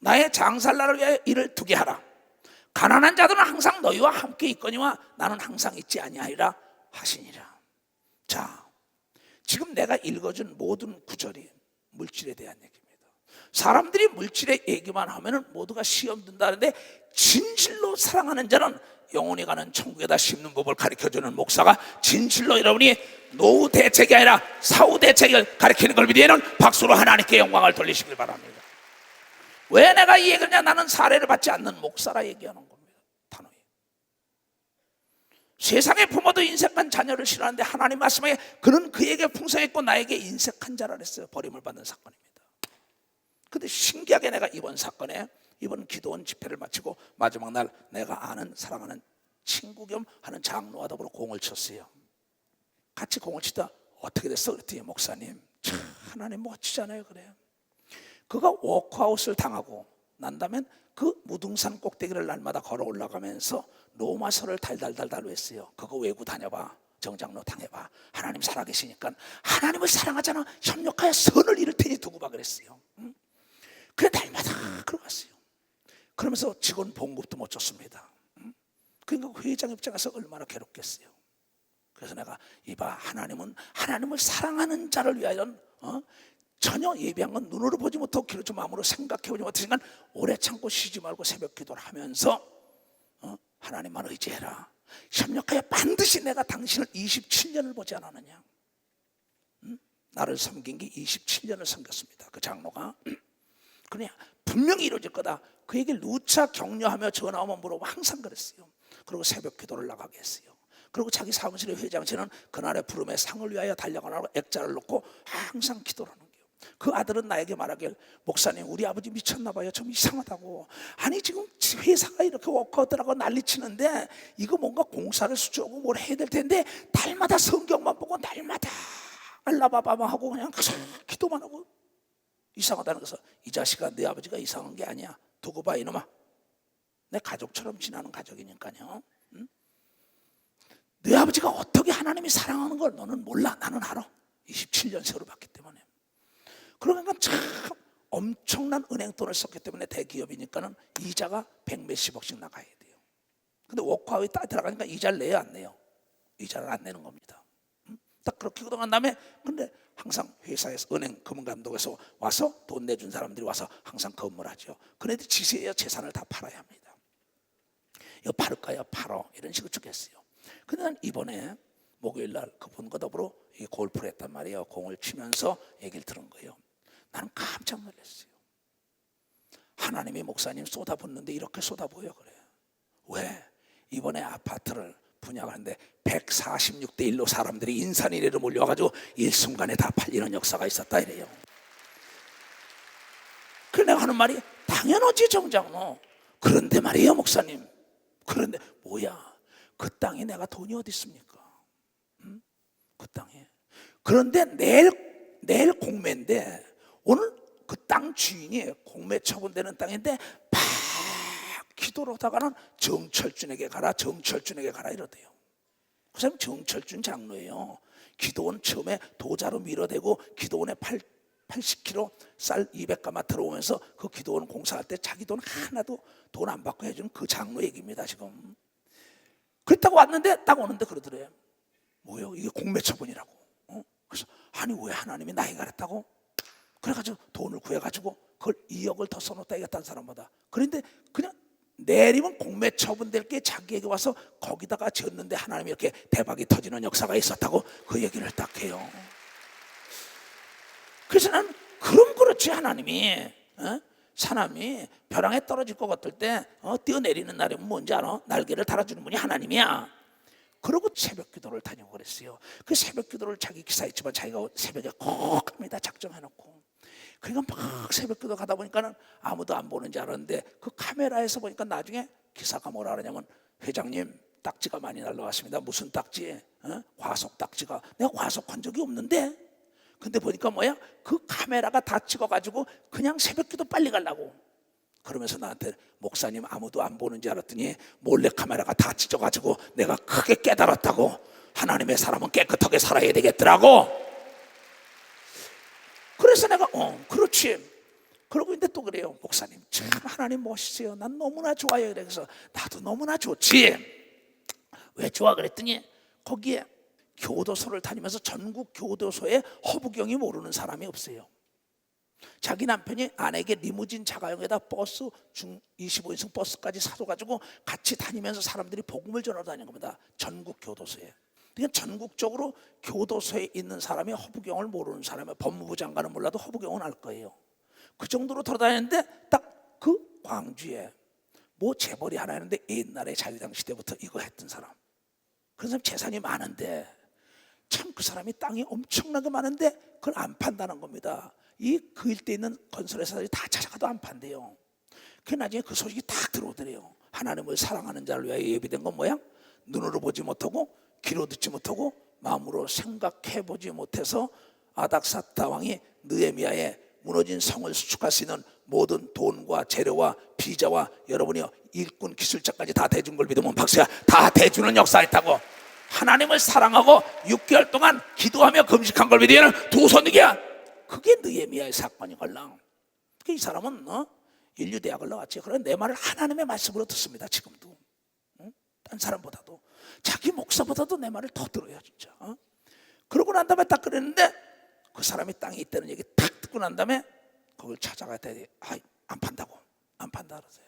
나의 장살날을 위하여 이를 두게 하라. 가난한 자들은 항상 너희와 함께 있거니와 나는 항상 있지 아니하리라 하시니라. 자, 지금 내가 읽어준 모든 구절이 물질에 대한 얘기입니다. 사람들이 물질의 얘기만 하면 모두가 시험 든다는데 진실로 사랑하는 자는 영혼이 가는 천국에다 심는 법을 가르쳐주는 목사가 진실로 여러분이 노후 대책이 아니라 사후 대책을 가르치는 걸 믿으면 박수로 하나님께 영광을 돌리시길 바랍니다. 왜 내가 이 얘기를 하냐? 나는 사례를 받지 않는 목사라 얘기하는 겁니다. 단호히. 세상의 부모도 인색한 자녀를 싫어하는데 하나님 말씀에 그는 그에게 풍성했고 나에게 인색한 자라 그랬어요. 버림을 받는 사건입니다. 근데 신기하게 내가 이번 사건에, 이번 기도원 집회를 마치고 마지막 날 내가 아는 사랑하는 친구 겸 하는 장로와 더불어 공을 쳤어요. 같이 공을 치다 어떻게 됐어? 그랬더니 목사님 참 하나님 멋지잖아요. 그래요. 그가 워크아웃을 당하고 난 다음엔 그 무등산 꼭대기를 날마다 걸어 올라가면서 로마서를 달달달달 외웠어요. 그거 외우고 다녀봐. 정장로 당해봐. 하나님 살아계시니까 하나님을 사랑하잖아. 협력하여 선을 이룰 테니 두고 봐 그랬어요. 그래 날마다 그러고 갔어요. 그러면서 직원 봉급도 못 줬습니다. 그러니까 회장 입장에서 얼마나 괴롭겠어요. 그래서 내가 이봐, 하나님을 사랑하는 자를 위하여 전혀 예비한 건 눈으로 보지 못하고 귀로 마음으로 생각해보지 못하니까 오래 참고 쉬지 말고 새벽 기도를 하면서 하나님만 의지해라. 협력하여 반드시 내가 당신을 27년을 보지 않았느냐. 나를 섬긴 게 27년을 섬겼습니다. 그 장로가. 그냥 분명히 이루어질 거다. 그에게 누차 격려하며 전화 오면 물어보고 항상 그랬어요. 그리고 새벽 기도를 나가게 했어요. 그리고 자기 사무실의 회장실은 그날의 부름에 상을 위하여 달려가라고 액자를 놓고 항상 기도를 하는 거예요. 그 아들은 나에게 말하길, 목사님 우리 아버지 미쳤나 봐요. 좀 이상하다고. 아니 지금 회사가 이렇게 워커들하고 난리치는데 이거 뭔가 공사를 수주하고 뭘 해야 될 텐데 날마다 성경만 보고 날마다 알라바바마 하고 그냥 기도만 하고 이상하다는 것은, 이 자식아 네 아버지가 이상한 게 아니야. 두고 봐 이놈아. 내 가족처럼 지나는 가족이니까요. 너희 아버지가 어떻게 하나님이 사랑하는 걸 너는 몰라. 나는 알아. 27년 세월을 봤기 때문에. 그러니까 참 엄청난 은행돈을 썼기 때문에 대기업이니까는 이자가 100몇십억씩 나가야 돼요. 근데 워크아웃이 딱 들어가니까 이자를 내요, 안 내요? 이자를 안 내는 겁니다. 딱 그렇게 그동안 다음에 근데 항상 회사에서 은행 금융감독에서 와서 돈 내준 사람들이 와서 항상 건물하죠. 그런데 지세의 재산을 다 팔아야 합니다. 이거 팔을까요? 팔어. 이런 식으로 쭉 했어요. 근데 난 이번에 목요일날 그분과 더불어 골프를 했단 말이에요. 공을 치면서 얘기를 들은 거예요. 나는 깜짝 놀랐어요. 하나님이 목사님 쏟아붓는데 이렇게 쏟아부어요. 그래. 왜? 이번에 아파트를 분양하는데 146대 1로 사람들이 인산이래로 몰려가지고 일순간에 다 팔리는 역사가 있었다 이래요. 그래 내가 하는 말이 당연하지 정장로. 그런데 말이에요 목사님. 그런데 뭐야? 그 땅에 내가 돈이 어디 있습니까? 그 땅에. 그런데 내일 공매인데 오늘 그 땅 주인이 공매 처분되는 땅인데 막 기도를 하다가는 정철준에게 가라 정철준에게 가라 이러대요. 그 사람 정철준 장로예요. 기도원 처음에 도자로 밀어대고 기도원에 80kg 쌀 200가마 들어오면서 그 기도원 공사할 때 자기 돈 하나도 돈 안 받고 해주는 그 장로 얘기입니다 지금. 그랬다고 왔는데 딱 오는데 그러더래요. 뭐요? 이게 공매 처분이라고. 그래서 아니 왜 하나님이 나이가 그랬다고? 그래가지고 돈을 구해가지고 그걸 2억을 더 써놓다 이겼다는 사람보다. 그런데 그냥 내리면 공매 처분될 게 자기에게 와서 거기다가 지었는데 하나님이 이렇게 대박이 터지는 역사가 있었다고 그 얘기를 딱 해요. 그래서 나는 그럼 그렇지 하나님이 사람이 벼랑에 떨어질 것 같을 때 뛰어내리는 날이면 뭔지 알아? 날개를 달아주는 분이 하나님이야. 그러고 새벽 기도를 다니고 그랬어요. 그 새벽 기도를 자기 기사했지만 자기가 새벽에 꼭 합니다. 작정해놓고. 그러니까 막 새벽 기도 가다 보니까는 아무도 안 보는 줄 알았는데 그 카메라에서 보니까 나중에 기사가 뭐라 그러냐면 회장님 딱지가 많이 날라왔습니다. 무슨 딱지? 과속 딱지가. 내가 과속한 적이 없는데. 근데 보니까 뭐야? 그 카메라가 다 찍어가지고 그냥 새벽 기도 빨리 가려고. 그러면서 나한테 목사님 아무도 안 보는 줄 알았더니 몰래 카메라가 다 찍어가지고 내가 크게 깨달았다고. 하나님의 사람은 깨끗하게 살아야 되겠더라고. 그래서 내가 그렇지. 그러고 있는데 또 그래요. 목사님 참 하나님 멋있어요. 난 너무나 좋아요. 그래서 나도 너무나 좋지. 왜 좋아 그랬더니 거기에 교도소를 다니면서 전국 교도소에 허부경이 모르는 사람이 없어요. 자기 남편이 아내에게 리무진 자가용에다 버스 중 25인승 버스까지 사줘가지고 같이 다니면서 사람들이 복음을 전하러 다니는 겁니다. 전국 교도소에. 그러니까 전국적으로 교도소에 있는 사람이 허부경을 모르는 사람이 법무부 장관은 몰라도 허부경은 알 거예요. 그 정도로 돌아다녔는데 딱 그 광주에 뭐 재벌이 하나 있는데 옛날에 자유당 시대부터 이거 했던 사람. 그 사람 재산이 많은데 참 그 사람이 땅이 엄청나게 많은데 그걸 안 판다는 겁니다. 그 일대에 있는 건설회사들이 다 찾아가도 안 판대요. 그 나중에 그 소식이 딱 들어오더래요. 하나님을 사랑하는 자를 위하여 예비된 건 뭐야? 눈으로 보지 못하고 귀로 듣지 못하고 마음으로 생각해보지 못해서 아닥사타 왕이 느헤미야의 무너진 성을 수축할 수 있는 모든 돈과 재료와 비자와 여러분이 일꾼 기술자까지 다 대준 걸 믿으면 박수야. 다 대주는 역사가 있다고. 하나님을 사랑하고 6개월 동안 기도하며 금식한 걸 믿으면 두 손이야. 그게 느헤미야의 사건이 걸랑. 이 사람은 인류대학을 나왔지. 그런데 내 말을 하나님의 말씀으로 듣습니다. 지금도. 딴 사람보다도. 자기 목사보다도 내 말을 더 들어요 진짜. 그러고 난 다음에 딱 그랬는데 그 사람이 땅이 있다는 얘기 딱 듣고 난 다음에 그걸 찾아가야 돼. 안 판다고. 안 판다 그러세요.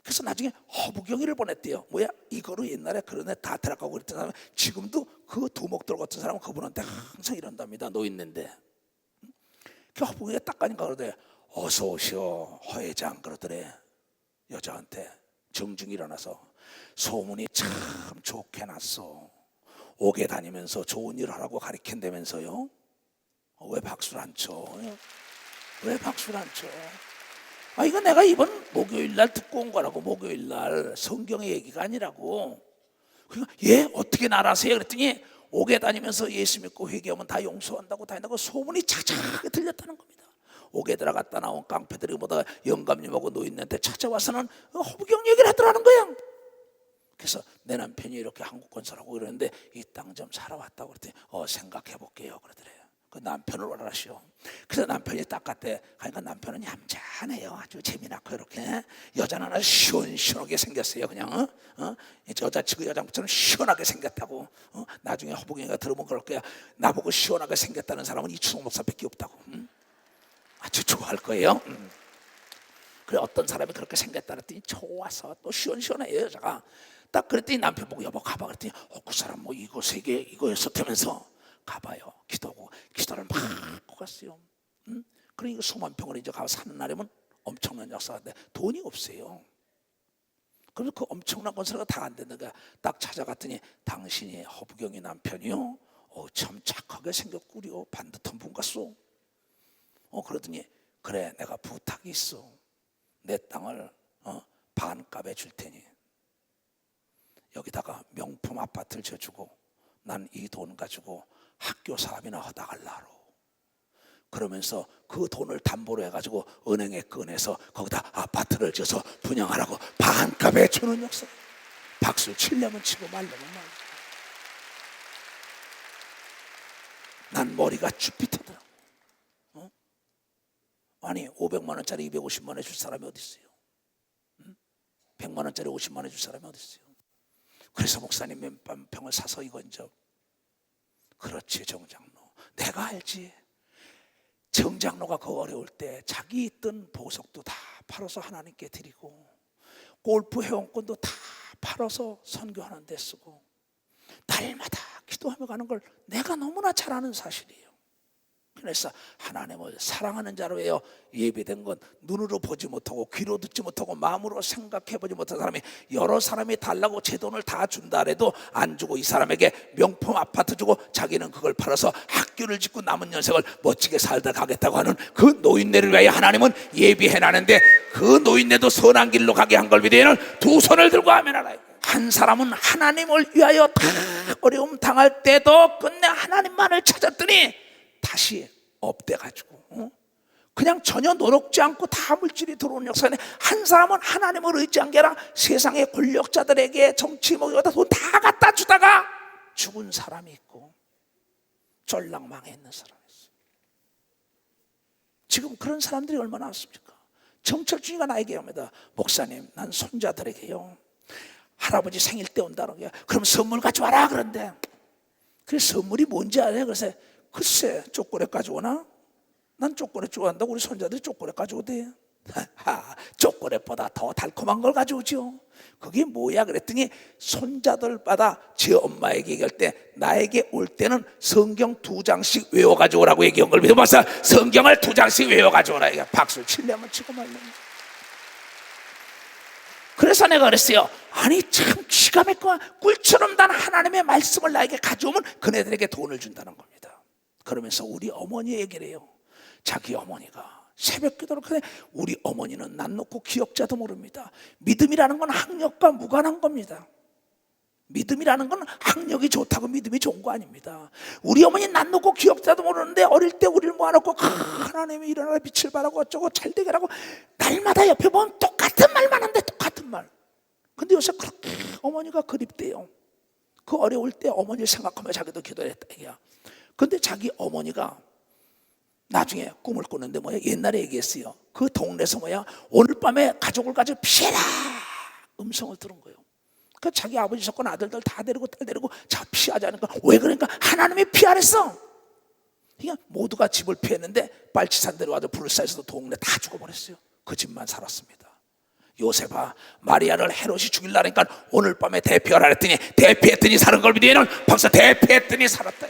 그래서 나중에 허부경이를 보냈대요. 뭐야? 이거로 옛날에 그런 애 다 들어가고 그랬던 사람 지금도 그 두목돌 같은 사람은 그분한테 항상 이런답니다. 노인네인데. 그 허부경이 딱 가니까 그러더래. 어서 오시오 허 회장 그러더래. 여자한테 정중히 일어나서 소문이 참 좋게 났어. 옥에 다니면서 좋은 일 하라고 가르친다면서요. 왜 박수를 안 쳐? 왜 박수를 안 쳐? 이거 내가 이번 목요일날 듣고 온 거라고. 목요일날 성경의 얘기가 아니라고. 그러니까 어떻게 날아세요? 그랬더니 옥에 다니면서 예수 믿고 회개하면 다 용서한다고 다닌다고 소문이 자자하게 들렸다는 겁니다. 옥에 들어갔다 나온 깡패들이 보다 영감님하고 노인네한테 찾아와서는 허부경 얘기를 하더라는 거야. 그래서 내 남편이 이렇게 한국건설하고 이러는데 이 땅 좀 사러 왔다고 그랬더니 생각해 볼게요 그러더래요. 그 남편을 원하시오. 그래서 남편이 딱 갔대. 그러니까 남편은 얌전해요. 아주 재미나고 이렇게. 여자는 아주 시원시원하게 생겼어요. 그냥 여자 지금 여자처럼 시원하게 생겼다고. 나중에 허복이가 들어보면 그럴 거야. 나보고 시원하게 생겼다는 사람은 이충석 목사밖에 없다고. 아주 좋아할 거예요. 그래 어떤 사람이 그렇게 생겼다 그랬더니 좋아서 또 시원시원해요 여자가. 딱 그랬더니 남편 보고 여보 가봐 그랬더니 그 사람 뭐 이거 세계 이거였었다면서 가봐요. 기도하고 기도를 막 하고 갔어요. 그러니까 수만 평을 이제 가서 사는 날이면 엄청난 역사인데 돈이 없어요. 그래서 그 엄청난 건설가 다 안 된다. 딱 찾아갔더니 당신이 허부경이 남편이요? 참 착하게 생겼구려. 반듯한 분 같소. 그러더니 그래 내가 부탁이 있어. 내 땅을 반값에 줄 테니 여기다가 명품 아파트를 지어주고 난 이 돈 가지고 학교 사업이나 하다갈라로. 그러면서 그 돈을 담보로 해가지고 은행에 꺼내서 거기다 아파트를 지어서 분양하라고 반값에 주는 역사. 박수 치려면 치고 말려면 말려. 난 머리가 주피터더라고. 아니 500만 원짜리 250만 원에 줄 사람이 어디 있어요? 100만 원짜리 50만 원에 줄 사람이 어디 있어요? 그래서 목사님 면빵평을 사서 이건저. 그렇지 정장로. 내가 알지. 정장로가 그 어려울 때 자기 있던 보석도 다 팔아서 하나님께 드리고 골프 회원권도 다 팔아서 선교하는 데 쓰고 날마다 기도하며 가는 걸 내가 너무나 잘 아는 사실이에요. 그래서 하나님을 사랑하는 자로예요. 예배된 건 눈으로 보지 못하고 귀로 듣지 못하고 마음으로 생각해 보지 못한 사람이 여러 사람이 달라고 제 돈을 다 준다 해도 안 주고 이 사람에게 명품 아파트 주고 자기는 그걸 팔아서 학교를 짓고 남은 nhân 생을 멋지게 살다 가겠다고 하는 그 노인네를 위하여 하나님은 예비해놨는데 그 노인네도 선한 길로 가게 한 걸 위대에는 두 손을 들고 하면 알아요. 한 사람은 하나님을 위하여 다 어려움 당할 때도 끝내 하나님만을 찾았더니 다시 업돼가지고 그냥 전혀 노력지 않고 다 물질이 들어오는 역사네. 한 사람은 하나님을 의지한 게 아니라 세상의 권력자들에게 정치 목여다 돈 다 갖다 주다가 죽은 사람이 있고 쫄랑망해 있는 사람이 있어. 지금 그런 사람들이 얼마나 많습니까? 정철준이가 나에게 합니다. 목사님 난 손자들에게요 할아버지 생일 때 온다는 거야. 그럼 선물 가져와라 그런데 그 선물이 뭔지 알아요? 그래서 글쎄 초콜릿 가져오나? 난 초콜릿 좋아한다고 우리 손자들이 초콜릿 가져오대. 초콜릿보다 더 달콤한 걸 가져오죠. 그게 뭐야 그랬더니 손자들마다 제 엄마에게 얘기할 때 나에게 올 때는 성경 2장씩 외워 가져오라고 얘기한 걸 믿어봐서 성경을 2장씩 외워 가져오라. 박수를 치려면 치고 말려면. 그래서 내가 그랬어요. 아니 참 기가 막혀. 꿀처럼 난 하나님의 말씀을 나에게 가져오면 그네들에게 돈을 준다는 겁니다. 그러면서 우리 어머니 얘기를 해요. 자기 어머니가 새벽 기도를 그래. 우리 어머니는 난 놓고 기억자도 모릅니다. 믿음이라는 건 학력과 무관한 겁니다. 믿음이라는 건 학력이 좋다고 믿음이 좋은 거 아닙니다. 우리 어머니 난 놓고 기억자도 모르는데 어릴 때 우리를 모아놓고 하나님이 일어나라 빛을 발하고 어쩌고 잘되게 하라고 날마다 옆에 보면 똑같은 말만 하는데 똑같은 말. 근데 요새 그렇게 어머니가 그립대요. 그 어려울 때 어머니를 생각하며 자기도 기도를 했다 얘기야. 근데 자기 어머니가 나중에 꿈을 꾸는데 뭐야 옛날에 얘기했어요. 그 동네에서 뭐야 오늘 밤에 가족을 가지고 피해라 음성을 들은 거예요. 그 자기 아버지 섞은 아들들 다 데리고 딸 데리고 자 피하자니까 왜 그러니까 하나님이 피하랬어. 그러니까 모두가 집을 피했는데 빨치산 데려와서 불사에서도 동네 다 죽어버렸어요. 그 집만 살았습니다. 요셉아 마리아를 헤롯이 죽이려니까 오늘 밤에 대피하라 했더니 대피했더니 사는 걸 믿으면 벌써 대피했더니 살았다.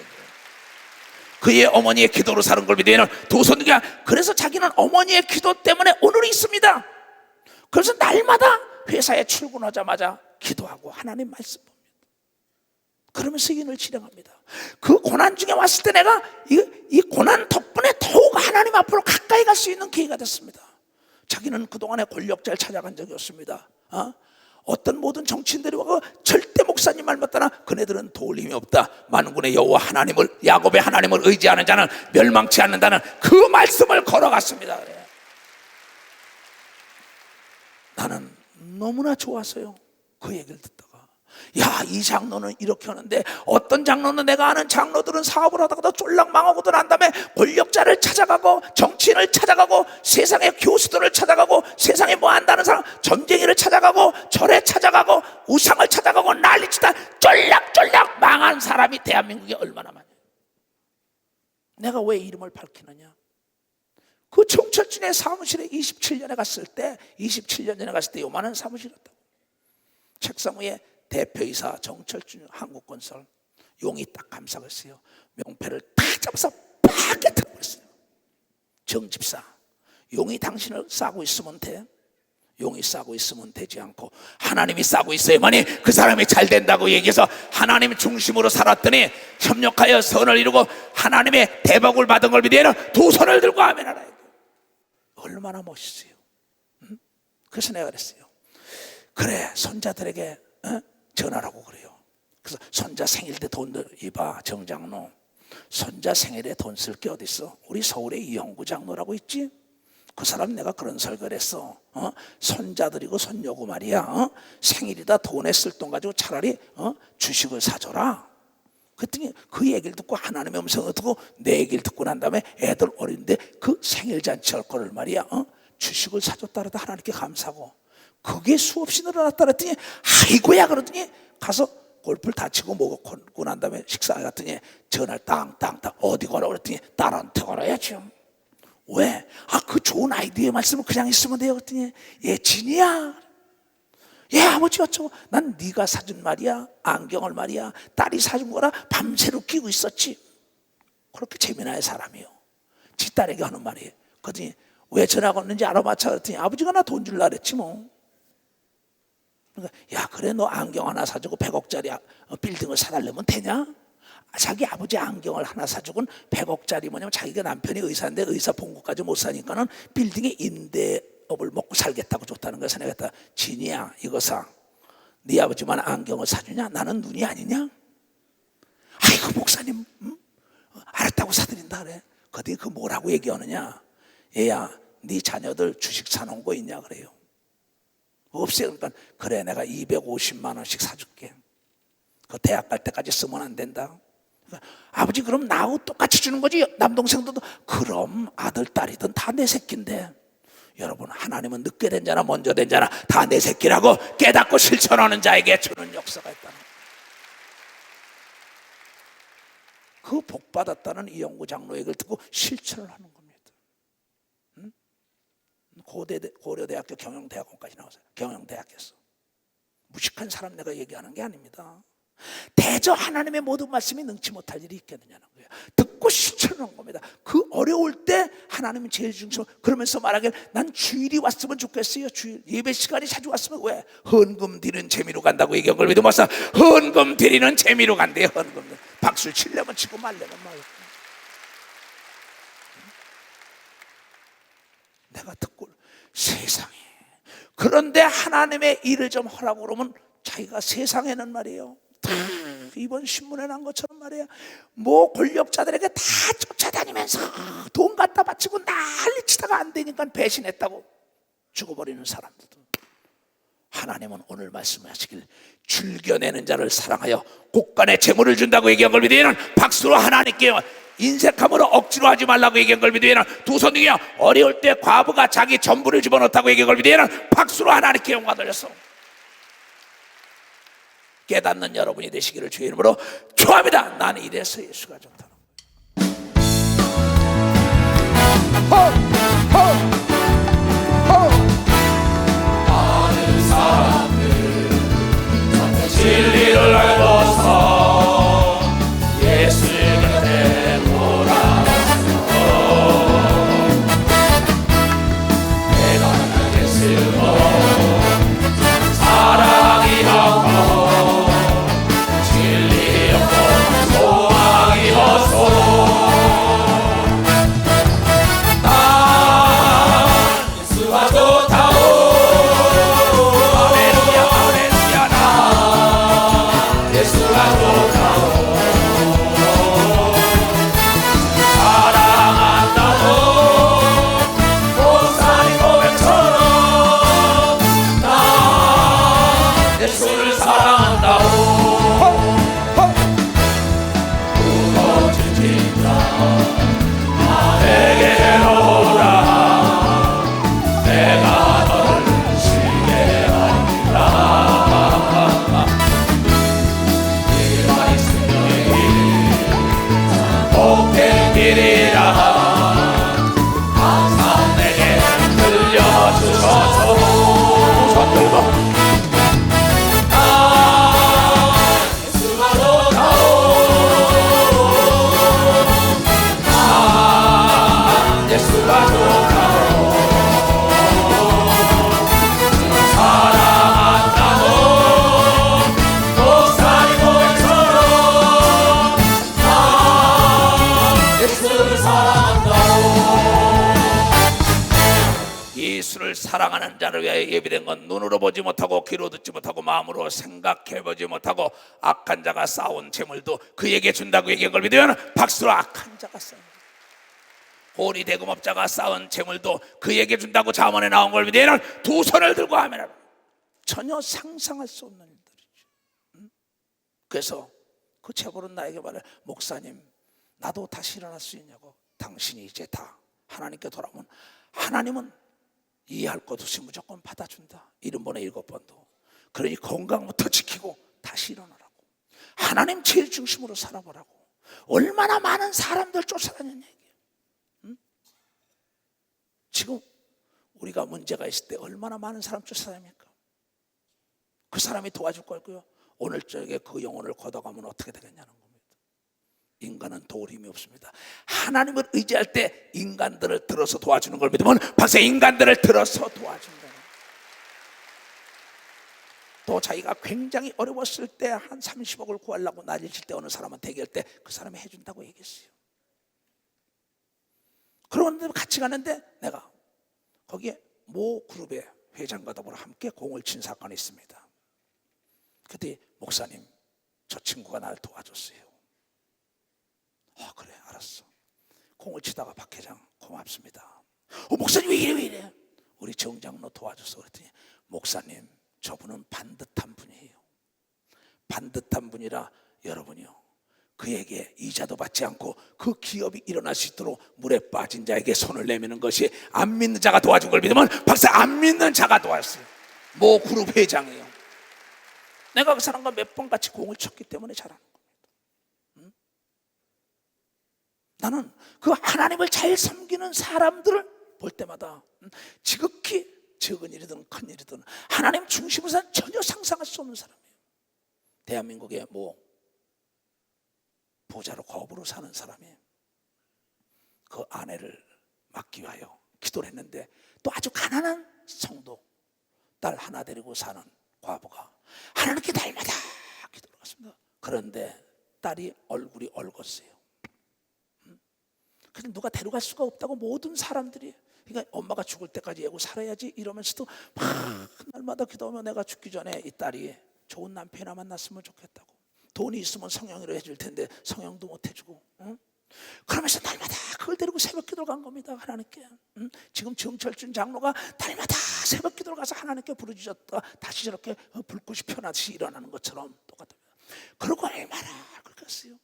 그의 어머니의 기도로 사는 걸 믿으면 두 손이가. 그래서 자기는 어머니의 기도 때문에 오늘이 있습니다. 그래서 날마다 회사에 출근하자마자 기도하고 하나님 말씀 봅니다. 그러면서 인을 실행합니다. 그 고난 중에 왔을 때 내가 이 고난 덕분에 더욱 하나님 앞으로 가까이 갈 수 있는 기회가 됐습니다. 자기는 그동안에 권력자를 찾아간 적이 없습니다. 어떤 모든 정치인들이 와서 절대 목사님 말 맞다나 그네들은 도울 힘이 없다. 만군의 여호와 하나님을 야곱의 하나님을 의지하는 자는 멸망치 않는다는 그 말씀을 걸어갔습니다. 나는 너무나 좋았어요. 그 얘기를 듣다가 야, 이 장로는 이렇게 하는데, 어떤 장로는, 내가 아는 장로들은 사업을 하다가도 쫄락 망하고도 난 다음에 권력자를 찾아가고 정치인을 찾아가고 세상의 교수들을 찾아가고 세상에 뭐 안다는 사람 전쟁이를 찾아가고 절에 찾아가고 우상을 찾아가고 난리치다 쫄락쫄락 망한 사람이 대한민국에 얼마나 많아요. 내가 왜 이름을 밝히느냐? 그 정철진의 사무실에 27년 전에 갔을 때 요만한 사무실이었다고. 책상 위에 대표이사 정철준 한국건설 용이 딱 감싸고 있어요. 명패를 딱 잡아서 팍 깨뜨려 버렸어요. 정집사, 용이 당신을 싸고 있으면 돼? 용이 싸고 있으면 되지 않고 하나님이 싸고 있어야만이 그 사람이 잘 된다고 얘기해서 하나님 중심으로 살았더니 협력하여 선을 이루고 하나님의 대복을 받은 걸 믿으면 두 손을 들고 아멘하라. 얼마나 멋있어요. 그래서 내가 그랬어요. 그래, 손자들에게 전하라고 그래요. 그래서 손자 생일 때 돈, 이봐 정장로, 손자 생일에 돈 쓸 게 어딨어? 우리 서울에 이영구 장로라고 있지? 그 사람 내가 그런 설교를 했어. 손자들이고 손녀고 말이야, 생일이다 돈에 쓸 돈 가지고 차라리 주식을 사줘라. 그랬더니 그 얘기를 듣고 하나님의 음성을 듣고 내 얘기를 듣고 난 다음에 애들 어린데 그 생일 잔치 할 거를 말이야, 주식을 사줬다 그러다 하나님께 감사하고 그게 수없이 늘어났다 그랬더니 아이고야 그러더니 가서 골프를 다 치고 먹고 난 다음에 식사해 갔더니 전화를 땅땅땅 어디 가라 그랬더니 딸한테 가라야죠. 왜? 그 좋은 아이디어의 말씀을 그냥 있으면 돼요 그랬더니 얘 진이야. 얘 아버지 어쩌고 난 네가 사준 말이야 안경을 말이야 딸이 사준 거라 밤새로 끼고 있었지. 그렇게 재미나의 사람이요. 지 딸에게 하는 말이에요. 그랬더니 왜 전화 걸는지 알아맞혀 그랬더니 아버지가 나 돈 줄라 그랬지 뭐. 그러니까 야 그래 너 안경 하나 사주고 100억짜리 빌딩을 사달라면 되냐? 자기 아버지 안경을 하나 사주고는 100억짜리 뭐냐면 자기가 남편이 의사인데 의사 봉고까지 못 사니까는 빌딩에 임대업을 먹고 살겠다고 줬다는 거야. 내가 했다. 진이야 이거 사. 네 아버지만 안경을 사주냐? 나는 눈이 아니냐? 아이고 목사님 알았다고 사드린다 그래. 그랬더니 그 뭐라고 얘기하느냐? 얘야 네 자녀들 주식 사놓은 거 있냐 그래요. 없어요. 그러니까 그래 내가 250만 원씩 사줄게. 그 대학 갈 때까지 쓰면 안 된다. 그러니까, 아버지 그럼 나하고 똑같이 주는 거지? 남동생도 그럼 아들 딸이든 다 내 새끼인데. 여러분 하나님은 늦게 된 자나 먼저 된 자나 다 내 새끼라고 깨닫고 실천하는 자에게 주는 역사가 있다는 거예요. 그 복받았다는 이영구 장로 얘기를 듣고 실천을 하는 겁니다. 고려대학교 경영대학원까지 나왔어요. 경영대학에서 무식한 사람 내가 얘기하는 게 아닙니다. 대저 하나님의 모든 말씀이 능치 못할 일이 있겠느냐는 거예요. 듣고 실천하는 겁니다. 그 어려울 때 하나님은 제일 중심. 그러면서 말하길 난 주일이 왔으면 좋겠어요. 주일 예배 시간이 자주 왔으면. 왜? 헌금 드리는 재미로 간다고 얘기한 걸 믿으면서 헌금 드리는 재미로 간대요. 헌금. 박수를 치려면 치고 말려면 말고. 내가 듣고 세상에. 그런데 하나님의 일을 좀 하라고 그러면 자기가 세상에는 말이에요. 다 이번 신문에 난 것처럼 말이야. 뭐 권력자들에게 다 쫓아다니면서 돈 갖다 바치고 난리치다가 안 되니까 배신했다고 죽어버리는 사람들도. 하나님은 오늘 말씀하시길 즐겨내는 자를 사랑하여 곳간에 재물을 준다고 얘기한 걸 믿으면 박수로 하나님께 인색함으로 억지로 하지 말라고 얘기한 걸 믿으면 두 손 등이야. 어려울 때 과부가 자기 전부를 집어넣었다고 얘기한 걸 믿으면 박수로 하나님께 영광 돌렸어. 깨닫는 여러분이 되시기를 주의 이름으로 축원합니다. 나는 이래서 예수가 좋다는 거예요. 많은 사람들 진리를 알고서 예수 곁에 돌아왔어. 내가 예수로 사랑이 없고 진리 없고 소망이 없어. 나 사랑하는 자를 위하여 예비된 건 눈으로 보지 못하고 귀로 듣지 못하고 마음으로 생각해 보지 못하고 악한 자가 쌓은 재물도 그에게 준다고 얘기한 걸 믿으면 박수로 악한 자가 쌓은 호리 대금업자가 쌓은 재물도 그에게 준다고 잠언에 나온 걸 믿으면 두 손을 들고 하면 전혀 상상할 수 없는 일들이죠. 그래서 그 재벌은 나에게 말해, 목사님 나도 다시 일어날 수 있냐고. 당신이 이제 다 하나님께 돌아오면 하나님은 이해할 것 없이 무조건 받아준다. 70번에 7번도. 그러니 건강부터 지키고 다시 일어나라고. 하나님 제일 중심으로 살아보라고. 얼마나 많은 사람들 쫓아다니는 얘기예요. 응? 지금 우리가 문제가 있을 때 얼마나 많은 사람 쫓아다닙니까? 그 사람이 도와줄 거고요. 오늘 저녁에 그 영혼을 걷어가면 어떻게 되겠냐는 겁니다. 인간은 도울 힘이 없습니다. 하나님을 의지할 때 인간들을 들어서 도와주는 걸 믿으면 박사 인간들을 들어서 도와준다는. 또 자기가 굉장히 어려웠을 때 한 30억을 구하려고 난리칠 때 어느 사람한테 얘기할 때 그 사람이 해준다고 얘기했어요. 그런데 같이 가는데 내가 거기에 모 그룹의 회장과 더불어 함께 공을 친 사건이 있습니다. 그때 목사님 저 친구가 날 도와줬어요. 그래 알았어. 공을 치다가 박 회장 고맙습니다. 목사님 왜 이래 우리 정장로 도와줬어. 그랬더니 목사님 저분은 반듯한 분이에요. 반듯한 분이라 여러분이요 그에게 이자도 받지 않고 그 기업이 일어날 수 있도록 물에 빠진 자에게 손을 내미는 것이 안 믿는 자가 도와준 걸 믿으면 박사 안 믿는 자가 도왔어요. 모 그룹 회장이에요. 내가 그 사람과 몇 번 같이 공을 쳤기 때문에 잘하는 겁니다. 나는 그 하나님을 잘 섬기는 사람들을 볼 때마다 지극히 적은 일이든 큰 일이든 하나님 중심으로 사는 전혀 상상할 수 없는 사람이에요. 대한민국의 뭐 부자로 거부로 사는 사람이 그 아내를 맡기 위하여 기도를 했는데 또 아주 가난한 성도 딸 하나 데리고 사는 과부가 하나님께 날마다 기도를 했습니다. 그런데 딸이 얼굴이 얼었어요. 그래서 누가 데려갈 수가 없다고 모든 사람들이, 그러니까 엄마가 죽을 때까지 애고 살아야지 이러면서도 막 날마다 기도하면 내가 죽기 전에 이 딸이 좋은 남편이나 만났으면 좋겠다고. 돈이 있으면 성형으로 해줄 텐데 성형도 못 해주고, 그러면서 날마다 그걸 데리고 새벽 기도를 간 겁니다. 하나님께. 지금 정철준 장로가 날마다 새벽 기도를 가서 하나님께 부르짖었다가 다시 저렇게 불꽃이 펴나듯이 일어나는 것처럼 똑같습니다. 그러고 얼마나 그렇게 했어요.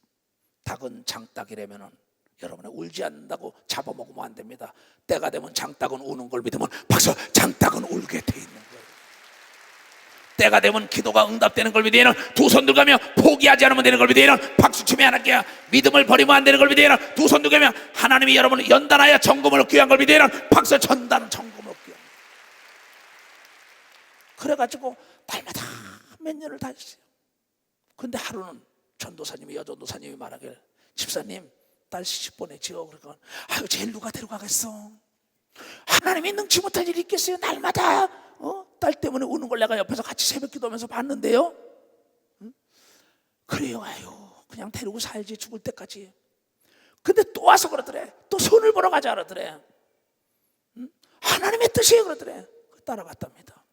닭은 장닭이라면은 여러분이 울지 않는다고 잡아먹으면 안 됩니다. 때가 되면 장닭은 우는 걸 믿으면 박수, 장닭은 울게 돼 있는 거예요. 때가 되면 기도가 응답되는 걸 믿으면 두 손 들가며 포기하지 않으면 되는 걸 믿으면 박수 치며 하나님께 믿음을 버리면 안 되는 걸 믿으면 두 손 들가며 하나님이 여러분을 연단하여 정금을 얻기 위한 걸 믿으면 박수, 전단 정금을 얻기 위한. 그래가지고 날마다 몇 년을 다 했어요. 근데 하루는 전도사님이 여전도사님이 말하길, 집사님 딸 시집 보내지요. 그러니까 아유 제일 누가 데려가겠어. 하나님이 능치 못할 일이 있겠어요. 날마다 딸 때문에 우는 걸 내가 옆에서 같이 새벽 기도하면서 봤는데요. 그래요. 아유 그냥 데리고 살지 죽을 때까지. 근데 또 와서 그러더래. 또 손을 보러 가자 그러더래. 하나님의 뜻이에요 그러더래. 따라갔답니다.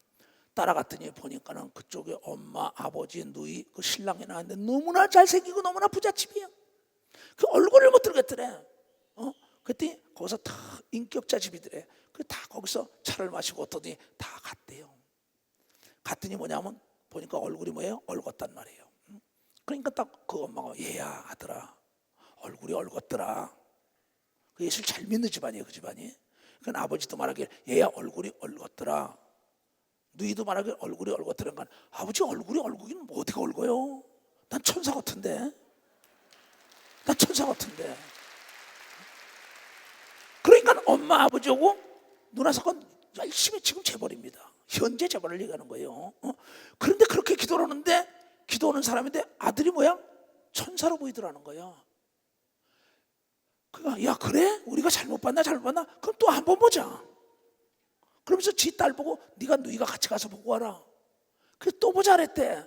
따라갔더니 보니까는 그쪽에 엄마, 아버지, 누이, 그 신랑이 나왔는데 너무나 잘생기고 너무나 부잣집이에요. 그 얼굴을 못 들겠더래. 그랬더니 거기서 다 인격자 집이더래. 다 거기서 차를 마시고 어떠니 다 갔대요. 갔더니 뭐냐면 보니까 얼굴이 뭐예요? 얼었단 말이에요. 그러니까 딱 그 엄마가 얘야 아들아 얼굴이 얼었더라. 그 예수를 잘 믿는 집안이에요 그 집안이. 그건 아버지도 말하길 얘야 얼굴이 얼었더라. 누이도 말하길 얼굴이 얼었더라. 그러니까 아버지 얼굴이 얼구기는 뭐 어떻게 얼어요? 난 천사 같은데. 난 천사 같은데. 그러니까 엄마 아버지하고 누나 사건 열심히 지금 재벌입니다. 현재 재벌을 얘기하는 거예요. 그런데 그렇게 기도를 하는데 기도하는 사람인데 아들이 뭐야? 천사로 보이더라는 거야. 그러니까 야 그래? 우리가 잘못 봤나 잘못 봤나? 그럼 또 한 번 보자. 그러면서 지 딸 보고 네가 누이가 같이 가서 보고 와라. 그래서 또 보자 그랬대.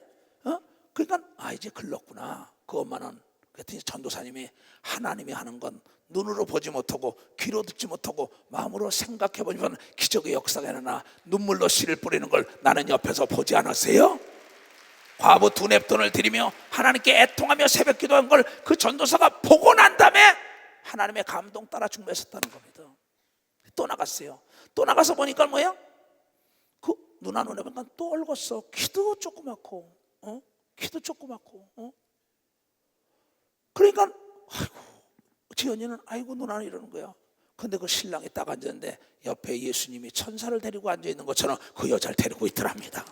그러니까 이제 글렀구나. 그 엄마는 그랬더니 전도사님이 하나님이 하는 건 눈으로 보지 못하고 귀로 듣지 못하고 마음으로 생각해보면 기적의 역사가 일어나 눈물로 씨를 뿌리는 걸 나는 옆에서 보지 않았어요? 과부 2냅돈을 드리며 하나님께 애통하며 새벽 기도한 걸 그 전도사가 보고 난 다음에 하나님의 감동 따라 중매했었다는 겁니다. 또 나갔어요. 또 나가서 보니까 뭐야? 그 누나 눈에 보니까 또 얽었어. 키도 조그맣고 키도 조그맣고 그러니까 아이고 지연이는 아이고 누나는 이러는 거야. 근데 그 신랑이 딱 앉았는데 옆에 예수님이 천사를 데리고 앉아있는 것처럼 그 여자를 데리고 있더랍니다.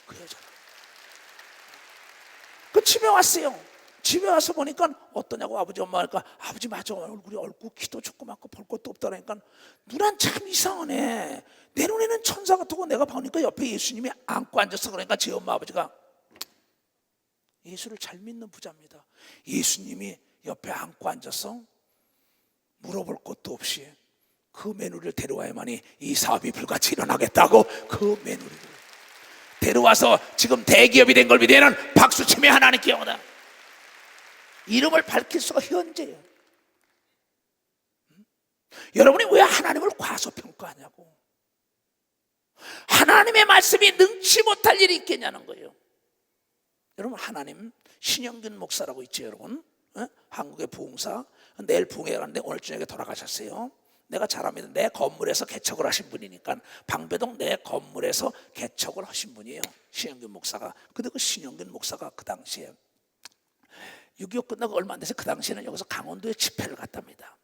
그 여자. 그 집에 왔어요. 집에 와서 보니까 어떠냐고 아버지 엄마가 그러니까 아버지 맞아 얼굴이 얽고 키도 조그맣고 볼 것도 없다라니까 누난 참 이상하네. 내 눈에는 천사 같고 내가 보니까 옆에 예수님이 안고 앉았어. 그러니까 제 엄마 아버지가 예수를 잘 믿는 부자입니다. 예수님이 옆에 안고 앉아서 물어볼 것도 없이 그 며느리를 데려와야만이 이 사업이 불같이 일어나겠다고 그 며느리를 데려와서 지금 대기업이 된 걸 믿으면 박수치며 하나님께 영원한 이름을 밝힐 수가 현재예요. 여러분이 왜 하나님을 과소평가하냐고. 하나님의 말씀이 능치 못할 일이 있겠냐는 거예요. 여러분 하나님 신영균 목사라고 있죠 여러분. 한국의 부흥사 내일 부흥회 가는데 오늘 저녁에 돌아가셨어요. 내가 잘 압니다. 내 건물에서 개척을 하신 분이니까 방배동 내 건물에서 개척을 하신 분이에요 신영균 목사가. 근데 그 신영균 목사가 그 당시에 6.25 끝나고 얼마 안 돼서 그 당시에는 여기서 강원도에 집회를 갔답니다.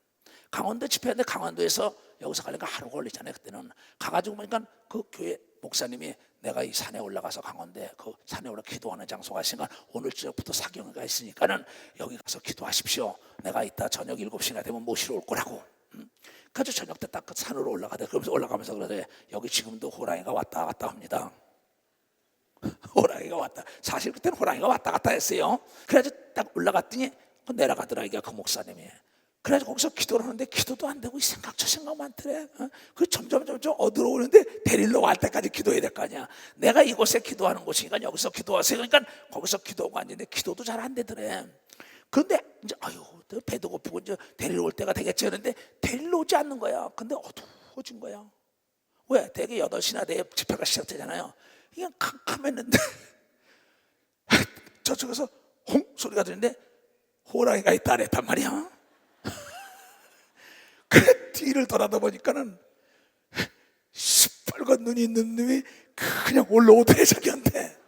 강원도 집회인데 강원도에서 여기서 가려니까 하루 걸리잖아요. 그때는 가가지고 보니까 그 교회 목사님이 내가 이 산에 올라가서 강원도에 그 산에 올라 기도하는 장소가 있으니까 오늘 저녁부터 사경회가 있으니까는 여기 가서 기도하십시오. 내가 이따 저녁 7시나 되면 모시러 올 거라고. 그래서 저녁 때 딱 그 산으로 올라가대. 그러면서 올라가면서 그러대 여기 지금도 호랑이가 왔다 갔다 합니다. 호랑이가 왔다. 사실 그때는 호랑이가 왔다 갔다 했어요. 그래가지고 딱 올라갔더니 내려가더라 이게 그 목사님이. 그래가지고 거기서 기도를 하는데 기도도 안 되고 이 생각 저 생각 많더래. 그 점점 어두러우는데 데리러 갈 때까지 기도해야 될 거 아니야. 내가 이곳에 기도하는 곳이니까 여기서 기도하세요. 그러니까 거기서 기도하고 앉는데 기도도 잘 안 되더래. 그런데 이제 아유 배도 고프고 이제 데리러 올 때가 되겠지 하는데 데리러 오지 않는 거야. 근데 어두워진 거야. 왜? 대개 8시나 내 집회가 시작되잖아요. 이게 캄캄했는데 저쪽에서 홍 소리가 들리는데 호랑이가 있다 그랬단 말이야. 그래 뒤를 돌아다 보니까는 시뻘건 눈이 있는 놈이 그냥 올라오더래 자기한테.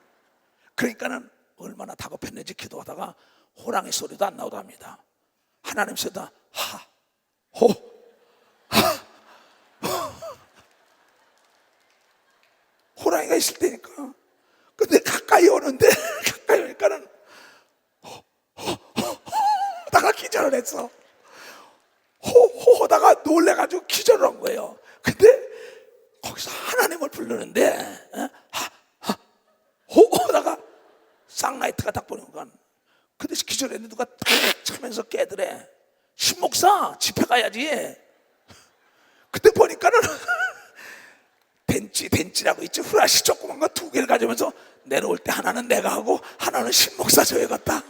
그러니까는 얼마나 다급했는지 기도하다가 호랑이 소리도 안 나오답니다. 하나님 소리다 하호 호랑이가 있을 때니까. 근데 가까이 오는데 가까이 오니까는 호다가 기절을 했어. 호다가 놀래가지고 기절을 한 거예요. 근데 거기서 하나님을 부르는데 호다가 쌍라이트가 딱 보니까 근데 기절했는데 누가 탁 차면서 깨더래. 신목사 집회 가야지. 그때 보니까는 벤치라고 있죠. 후라시 조그만 거 2개를 가져오면서 내려올 때 하나는 내가 하고 하나는 신목사 줘야겠다.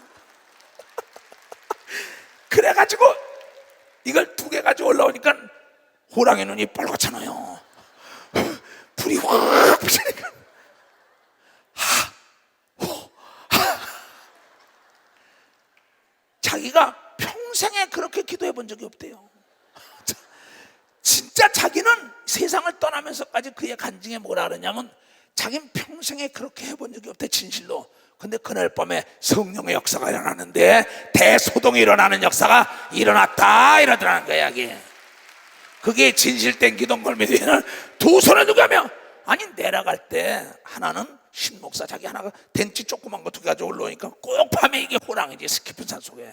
그래가지고 이걸 2개 가지고 올라오니까 호랑이 눈이 빨갛잖아요. 불이 확 붙으니까 자기가 평생에 그렇게 기도해 본 적이 없대요. 진짜 자기는 세상을 떠나면서까지 그의 간증에 뭐라 그러냐면 자기는 평생에 그렇게 해본 적이 없대 진실로. 근데 그날 밤에 성령의 역사가 일어나는데 대소동이 일어나는 역사가 일어났다 이러더라는 거야 이게. 그게 진실된 기도인 걸 믿으면 두 손을 두고 하며 아니 내려갈 때 하나는 신목사 자기 하나가 덴치 조그만 거 2개 가지고 올라오니까 꼭 밤에 이게 호랑이지 스키픈 산속에.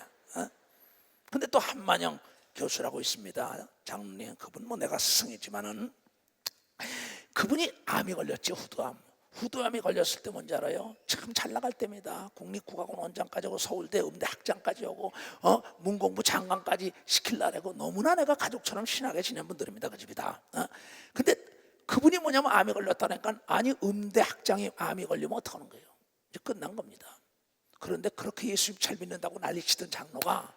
근데 또 한만영 교수라고 있습니다. 장로님 그분 뭐 내가 스승이지만은 그분이 암이 걸렸지. 후두암이 걸렸을 때 뭔지 알아요? 참 잘 나갈 때입니다. 국립국악원 원장까지 오고 서울대 음대 학장까지 오고 문공부 장관까지 시킬라고 너무나 내가 가족처럼 친하게 지낸 분들입니다. 그 집이 다. 근데 그분이 뭐냐면 암이 걸렸다니까 아니 음대 학장이 암이 걸리면 어떡하는 거예요? 이제 끝난 겁니다. 그런데 그렇게 예수님 잘 믿는다고 난리치던 장로가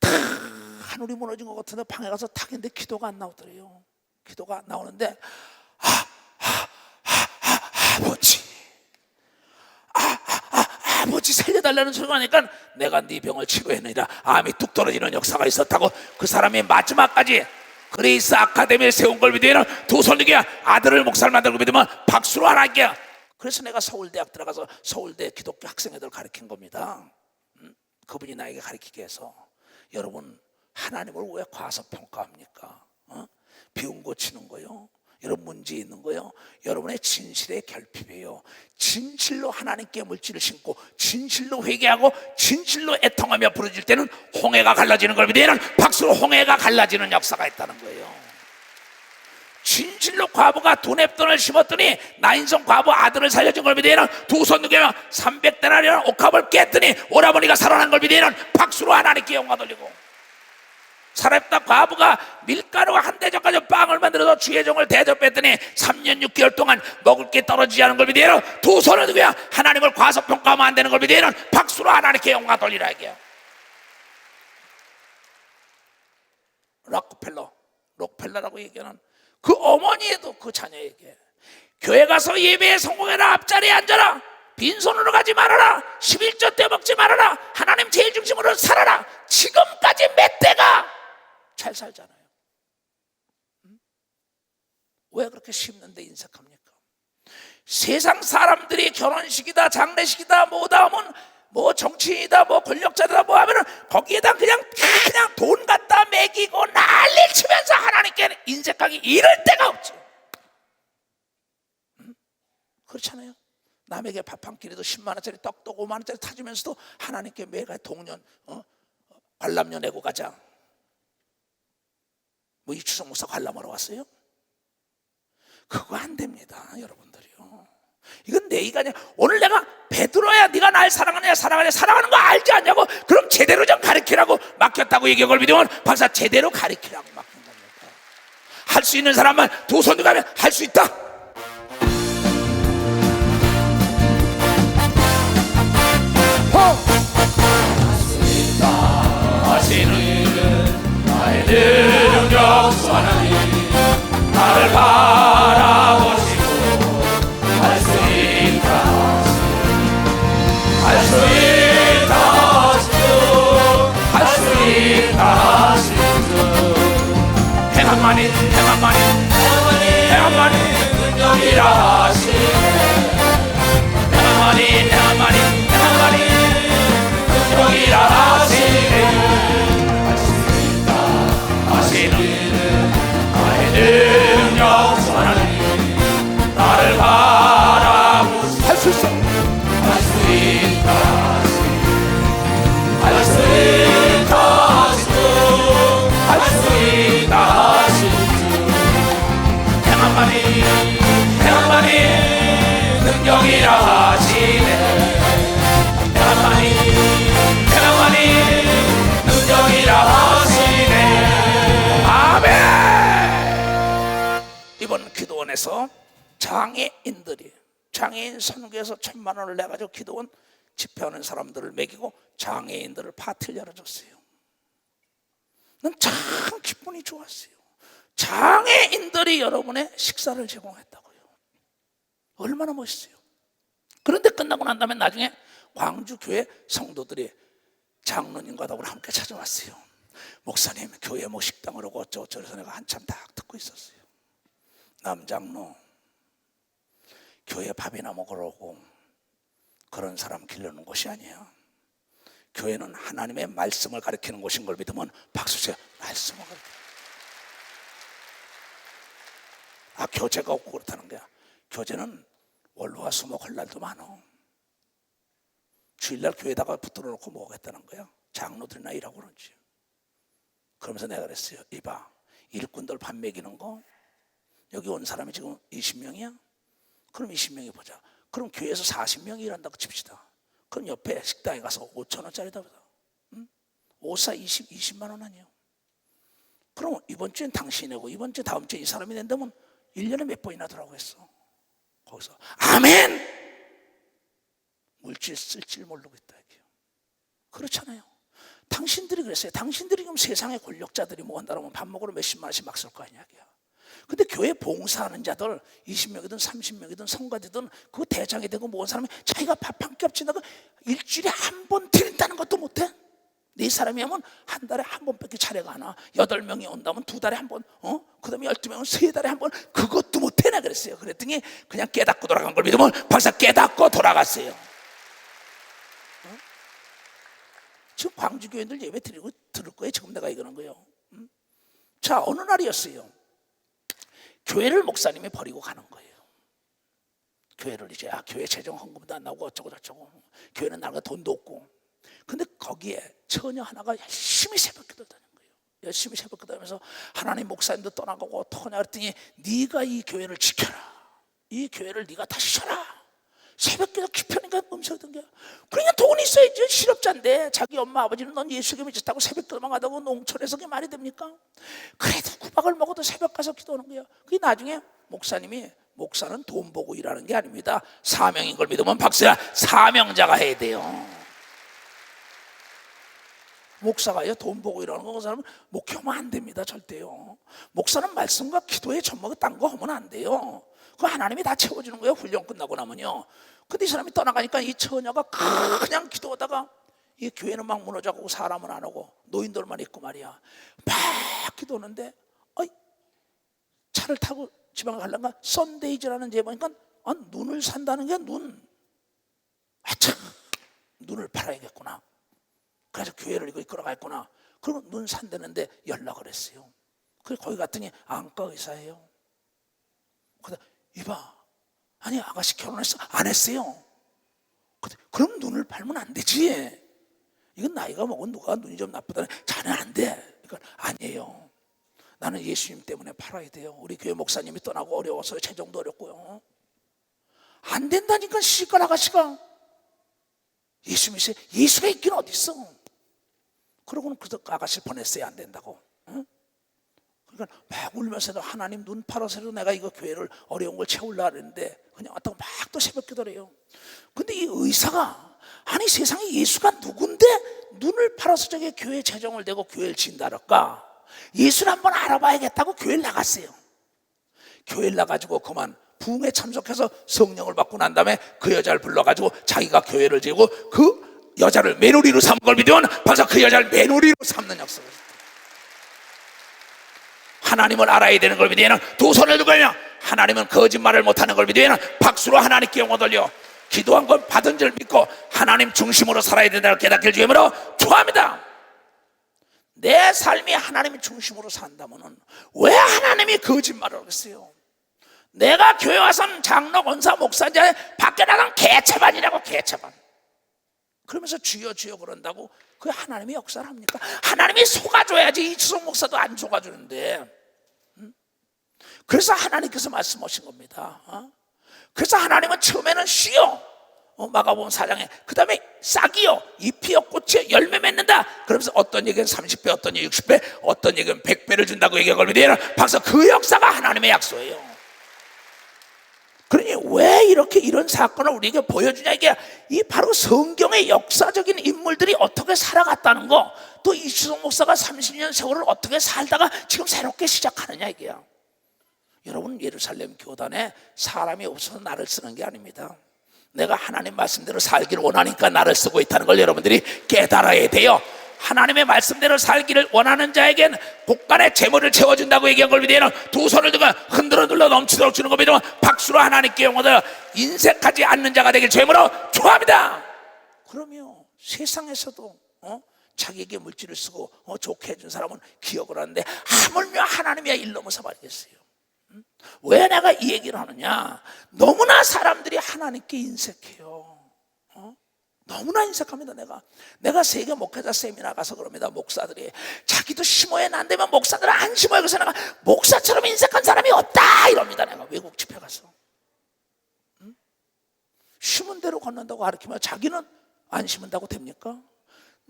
다 하늘이 무너진 것 같은데 방에 가서 탁 했는데 기도가 안 나오더래요. 기도가 안 나오는데 아버지 아버지 살려달라는 소리가 나니까 내가 네 병을 치료했느니라 암이 뚝 떨어지는 역사가 있었다고 그 사람이 마지막까지 그레이스 아카데미에 세운 걸 믿으면 두 손님이 아들을 목사를 만들고 믿으면 박수로 하나님께. 그래서 내가 서울대학 들어가서 서울대 기독교 학생애들 가르친 겁니다. 그분이 나에게 가르치게 해서 여러분 하나님을 왜 과소평가합니까? 비운 고치는 거요, 여러분 문제 있는 거요, 여러분의 진실의 결핍이에요. 진실로 하나님께 물질을 심고 진실로 회개하고 진실로 애통하며 부르짖을 때는 홍해가 갈라지는 걸 믿으면 박수로 홍해가 갈라지는 역사가 있다는 거예요. 진실로 과부가 두 냅돈을 심었더니 나인성 과부 아들을 살려준 걸 믿으면 두 손 누게며 300데나리라는 옥합을 깼더니 오라버니가 살아난 걸 믿으면 박수로 하나님께 영광 돌리고, 살았다 과부가 밀가루와 한 대접까지 빵을 만들어서 주의 종을 대접했더니 3년 6개월 동안 먹을 게 떨어지지 않은 걸 믿으면 두 손을 누구야 하나님을 과소평가하면 안 되는 걸 믿으면 박수로 하나님께 영광 돌리라 이게요. 록펠러라고 얘기하는 그 어머니에도 그 자녀에게 교회 가서 예배에 성공해라, 앞자리에 앉아라, 빈손으로 가지 말아라, 11조 때 먹지 말아라, 하나님 제일 중심으로 살아라, 지금까지 몇 대가 잘 살잖아요. 왜 그렇게 심는데 인색합니까? 세상 사람들이 결혼식이다 장례식이다 뭐다 하면 뭐 정치인이다 뭐 권력자다 뭐 하면은 거기에다 그냥 돈 갖다 매기고 난리 치면서 하나님께 인색하기 이럴 데가 없죠. 그렇잖아요. 남에게 밥 한 끼라도 10만 원짜리 떡도 5만 원짜리 타주면서도 하나님께 매일 동년 관람료 내고 가자. 뭐 이 추석 목사 관람하러 왔어요? 그거 안 됩니다, 여러분들이요. 이건 내 이가 아니야. 오늘 내가 베드로야 네가 날 사랑하냐 사랑하는 거 알지 않냐고. 그럼 제대로 좀 가르치라고 맡겼다고 얘기한 걸 믿으면 박사 제대로 가르치라고 맡긴 겁니다. 할 수 있는 사람만 두 손 들고 가면 할 수 있다. 하시는 나의 능력 주 하나님 나를 바라보시고 할 수 있다 할 수 있다 할 수 있다 하시는 행함만이 능력이라 하시네 행함만이 능력이라 하시네 능력 주 하나님 나를 바라보시고 할 수 있어. 할 수 있다 할 수 있다 할 수 있다 행함만이 능력이라 하시네 행함만이 능력이라 하시네. 아멘. 이번 기도원에서 장애인 선교에서 1,000만 원을 내가지고 기도원 집회하는 사람들을 먹이고 장애인들을 파티를 열어줬어요. 난 참 기분이 좋았어요. 장애인들이 여러분의 식사를 제공했다고요. 얼마나 멋있어요. 그런데 끝나고 난 다음에 나중에 광주교회 성도들이 장로님과 더불어 함께 찾아왔어요. 목사님 교회 뭐 식당을 오고 어쩌고저쩌고 내가 한참 딱 듣고 있었어요. 남장로 교회 밥이나 먹으러 오고 그런 사람 기르는 곳이 아니에요. 교회는 하나님의 말씀을 가르치는 곳인 걸 믿으면 박수세요. 말씀을 가르쳐. 교재가 없고 그렇다는 거야. 교재는 월화 수목 할 날도 많어. 주일날 교회에다가 붙들어 놓고 뭐겠다는 거야. 장로들이나 일하고 그러지. 그러면서 내가 그랬어요. 이봐, 일꾼들 밥 먹이는 거 여기 온 사람이 지금 20명이야? 그럼 20명이 보자. 그럼 교회에서 40명이 일한다고 칩시다. 그럼 옆에 식당에 가서 5,000원짜리다 보다. 응? 5사 20만 원 아니에요. 그럼 이번 주엔 당신이 내고 이번 주 다음 주에 이 사람이 낸다면 1년에 몇 번이나 더라고 했어. 거기서 아멘! 물질 쓸 줄 모르고 있다 이게요. 그렇잖아요. 당신들이 그랬어요. 당신들이 지금 세상의 권력자들이 뭐 한다면 밥 먹으러 몇십만 원씩 막 쓸 거 아니야. 근데 교회 봉사하는 자들 20명이든 30명이든 성가되든 그 대장이 되고 모은 사람이 자기가 밥 한 끼 없친다고 일주일에 한 번 드린다는 것도 못해. 네 사람이 하면 한 달에 한 번밖에 차례가 안 와. 8명이 온다면 2달에 한 번, 그 다음에 12명은 3달에 한 번, 그것도 못해. 나 그랬어요. 그랬더니 그냥 깨닫고 돌아간 걸 믿으면 박사 깨닫고 돌아갔어요. 지금 광주교인들 예배 드리고 들을 거예요. 지금 내가 이거는 거예요. 자, 어느 날이었어요. 교회를 목사님이 버리고 가는 거예요. 교회를 이제 교회 재정 헌금도 안 나오고 어쩌고 저쩌고, 교회는 나가 돈도 없고. 근데 거기에 처녀 하나가 열심히 새벽기도를 다니는 거예요. 열심히 새벽기도 하면서 하나님 목사님도 떠나가고 토냐 그랬더니 네가 이 교회를 지켜라. 이 교회를 네가 다시 쳐라. 새벽기도 깊으니까 음식하던 게 그러니까 돈이 있어야지. 실업자인데 자기 엄마 아버지는 넌 예수께 믿었다고 새벽기도만 하다고 농촌에서 그게 말이 됩니까? 그래도 구박을 먹어도 새벽 가서 기도하는 거야. 그게 나중에 목사님이 목사는 돈 보고 일하는 게 아닙니다. 사명인 걸 믿으면 박수야. 사명자가 해야 돼요. 목사가요 돈 보고 일하는 거 그 사람은 목회하면 안 됩니다. 절대요. 목사는 말씀과 기도에 젖먹어 딴 거 하면 안 돼요. 그 하나님이 다 채워주는 거예요. 훈련 끝나고 나면요. 근데 이 사람이 떠나가니까 이 처녀가 그냥 기도하다가 이 교회는 막 무너져가고 사람은 안 오고 노인들만 있고 말이야. 막 기도하는데 차를 타고 지방에 가려니까 썬데이즈라는 데 보니까 눈을 산다는 게 눈. 참 눈을 팔아야겠구나. 그래서 교회를 이끌어 갔구나. 그리고 눈 산다는데 연락을 했어요. 그래서 거기 갔더니 안과 의사예요. 그래서 이봐, 아니 아가씨 결혼했어? 안 했어요. 그럼 눈을 팔면 안 되지. 이건 나이가 먹은 누가 눈이 좀 나쁘다네. 자네 안 돼. 그러니까 아니에요. 나는 예수님 때문에 팔아야 돼요. 우리 교회 목사님이 떠나고 어려워서 재정도 어렵고요. 안 된다니까. 시집갈 아가씨가 예수 믿어요. 예수가 있긴 어디 있어. 그러고는 그 아가씨를 보냈어요. 안 된다고. 그러니까 막 울면서도 하나님 눈 팔아서도 내가 이거 교회를 어려운 걸 채우려고 했는데 그냥 왔다고 막 또 새벽 기도를 해요. 근데 이 의사가 아니 세상에 예수가 누군데 눈을 팔아서 저게 교회 재정을 대고 교회를 진다랄까. 예수를 한번 알아봐야겠다고 교회를 나갔어요. 교회를 나가지고 그만 부흥에 참석해서 성령을 받고 난 다음에 그 여자를 불러가지고 자기가 교회를 지고 그 여자를 매누리로 삼은 걸 믿으면 벌써 그 여자를 매누리로 삼는 역사가 있어요. 하나님을 알아야 되는 걸 믿으면 두 손을 들고 하며 하나님은 거짓말을 못하는 걸 믿으면 박수로 하나님께 영혼 돌려 기도한 건 받은 줄 믿고 하나님 중심으로 살아야 된다는 깨닫기를 주님으로 축원합니다. 내 삶이 하나님 중심으로 산다면 왜 하나님이 거짓말을 하겠어요? 내가 교회 와서는 장로, 권사, 목사인지 밖에 나가면 개차반이라고. 개차반. 그러면서 주여 주여 그런다고 그게 하나님이 역사를 합니까? 하나님이 속아줘야지. 이주성 목사도 안 속아주는데. 그래서 하나님께서 말씀하신 겁니다. 그래서 하나님은 처음에는 쉬어. 마가복음 4장에 그 다음에 싹이요 잎이요 꽃이요 열매 맺는다. 그러면서 어떤 얘기는 30배 어떤 얘기는 60배 어떤 얘기는 100배를 준다고 얘기한 걸 믿어요. 박사 그 역사가 하나님의 약속이에요. 그러니 왜 이렇게 이런 사건을 우리에게 보여주냐. 이게 이 바로 성경의 역사적인 인물들이 어떻게 살아갔다는 거, 또 이주성 목사가 30년 세월을 어떻게 살다가 지금 새롭게 시작하느냐 이게요. 여러분 예루살렘 교단에 사람이 없어서 나를 쓰는 게 아닙니다. 내가 하나님 말씀대로 살기를 원하니까 나를 쓰고 있다는 걸 여러분들이 깨달아야 돼요. 하나님의 말씀대로 살기를 원하는 자에겐 곳간에 재물을 채워준다고 얘기한 걸 믿으면 두 손을 들고 흔들어 눌러 넘치도록 주는 거 믿으면 박수로 하나님께 영혼을 인색하지 않는 자가 되길 주님으로 축원합니다. 그러면 세상에서도 자기에게 물질을 쓰고 좋게 해준 사람은 기억을 하는데 하물며 하나님이야 일러면서 말이겠어요. 왜 내가 이 얘기를 하느냐. 너무나 사람들이 하나님께 인색해요. 너무나 인색합니다. 내가 세계 목회자 세미나 가서 그럽니다. 목사들이 자기도 심어야 안 되면 목사들은 안 심어요. 그래서 내가 목사처럼 인색한 사람이 없다 이럽니다. 내가 외국 집회 가서 심은 대로 걷는다고 가르치면 자기는 안 심은다고 됩니까?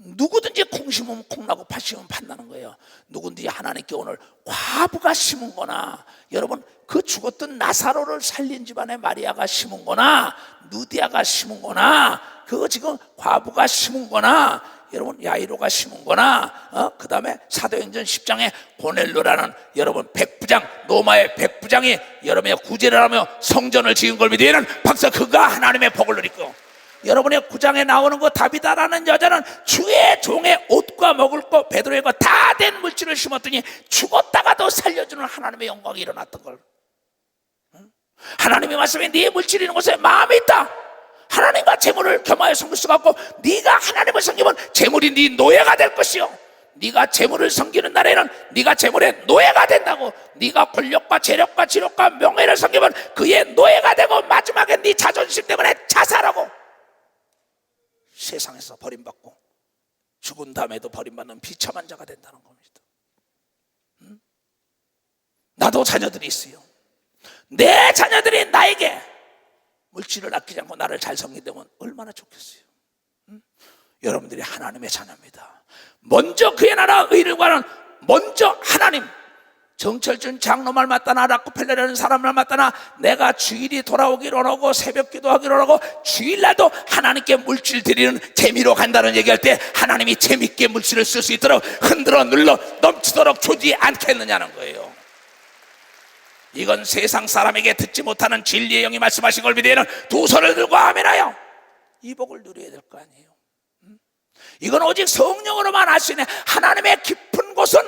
누구든지 콩 심으면 콩나고 팥 심으면 팥 나는 거예요. 누구든지 하나님께 오늘 과부가 심은 거나 여러분 그 죽었던 나사로를 살린 집안의 마리아가 심은 거나 누디아가 심은 거나 그거 지금 과부가 심은 거나 여러분 야이로가 심은 거나 그 다음에 사도행전 10장에 고넬료라는 여러분 백부장, 로마의 백부장이 여러분의 구제를 하며 성전을 지은 걸 믿으면 박사 그가 하나님의 복을 누리고, 여러분의 9장에 나오는 거 다비다라는 여자는 주의 종의 옷과 먹을 거 베드로의 거 다 된 물질을 심었더니 죽었다가도 살려주는 하나님의 영광이 일어났던 걸. 하나님의 말씀에 네 물질이 있는 곳에 마음이 있다. 하나님과 재물을 겸하여 섬길 수가 없고, 네가 하나님을 섬기면 재물이 네 노예가 될 것이요, 네가 재물을 섬기는 날에는 네가 재물의 노예가 된다고. 네가 권력과 재력과 지력과 명예를 섬기면 그의 노예가 되고 마지막에 네 자존심 때문에 자살하고 세상에서 버림받고 죽은 다음에도 버림받는 비참한 자가 된다는 겁니다. 나도 자녀들이 있어요. 내 자녀들이 나에게 물질을 아끼지 않고 나를 잘 섬긴다면 얼마나 좋겠어요. 여러분들이 하나님의 자녀입니다. 먼저 그의 나라 의를 구하는 먼저 하나님. 정철준 장로 말 맞다나 라코펠레라는 사람 말 맞다나 내가 주일이 돌아오기로 하고 새벽 기도하기로 하고 주일날도 하나님께 물질 드리는 재미로 간다는 얘기할 때 하나님이 재밌게 물질을 쓸 수 있도록 흔들어 눌러 넘치도록 주지 않겠느냐는 거예요. 이건 세상 사람에게 듣지 못하는 진리의 영이 말씀하신 걸 믿으면 두 손을 들고 아멘하여 이 복을 누려야 될 거 아니에요. 이건 오직 성령으로만 알 수 있는 하나님의 깊은 곳은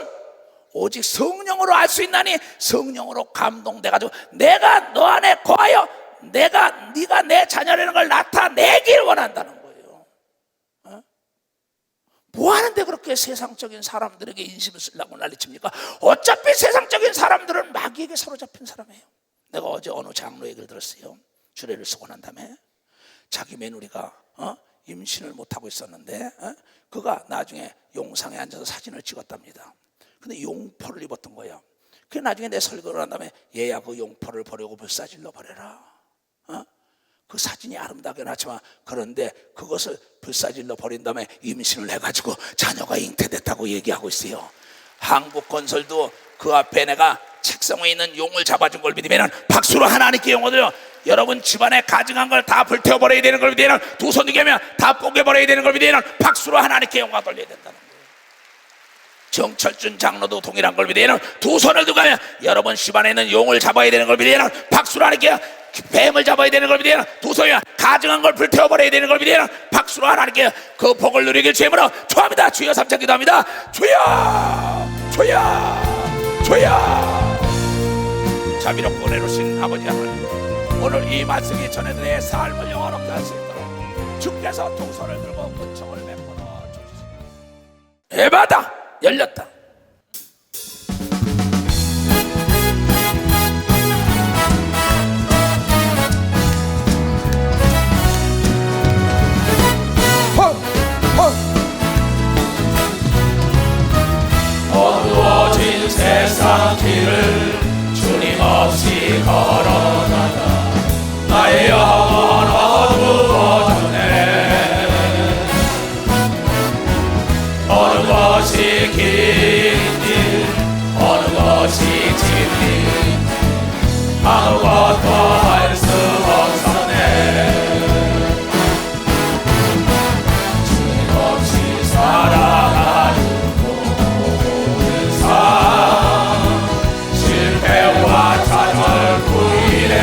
오직 성령으로 알 수 있나니 성령으로 감동돼가지고 내가 너 안에 거하여 네가 내 자녀라는 걸 나타내길 원한다는 거예요. 뭐 하는데 그렇게 세상적인 사람들에게 인심을 쓰려고 난리칩니까? 어차피 세상적인 사람들은 마귀에게 사로잡힌 사람이에요. 내가 어제 어느 장로 얘기를 들었어요. 주례를 쓰고 난 다음에 자기 며느리가 임신을 못하고 있었는데 그가 나중에 용상에 앉아서 사진을 찍었답니다. 근데 용포를 입었던 거예요. 그래 나중에 내 설교를 한 다음에 얘야 그 용포를 버리고 불사질러 버려라. 그 사진이 아름답게 나지만 그런데 그것을 불사질러 버린 다음에 임신을 해가지고 자녀가 잉태됐다고 얘기하고 있어요. 한국건설도 그 앞에 내가 책상 위에 있는 용을 잡아준 걸 믿으면 박수로 하나님께 영광 드려. 여러분 집안에 가증한 걸 다 불태워버려야 되는 걸 믿으면 두 손 들게 하면 다 뽀개버려야 되는 걸 믿으면 박수로 하나님께 영광 돌려야 된다는 거예요. 정철준 장로도 동일한 걸 믿으면 두 손을 들고 가면 여러분 집안에 있는 용을 잡아야 되는 걸 믿으면 박수로 하나님께, 뱀을 잡아야 되는 걸 믿으면 두 손이면 가증한 걸 불태워버려야 되는 걸 믿으면 박수로 하나님께 그 복을 누리길 주임으로 축원합니다. 주여 삼창 기도합니다. 주여 주여 주여. 자비롭고 은혜로우신 아버지 하나님, 오늘 이 말씀이 전해들의 삶을 영원롭게 할 수 있도록 주께서 두 손을 들고 은총을 베풀어 주시옵소서. 에바다 열렸다. 어두워진 세상 길을 주님 없이 걸어가다 나의 영혼 어두워졌네. 어느 것이 길인지 어느 것이 진리 아무것도 할 수 없었네. 주님 없이 살아가는 모든 삶 실패와 좌절 후일에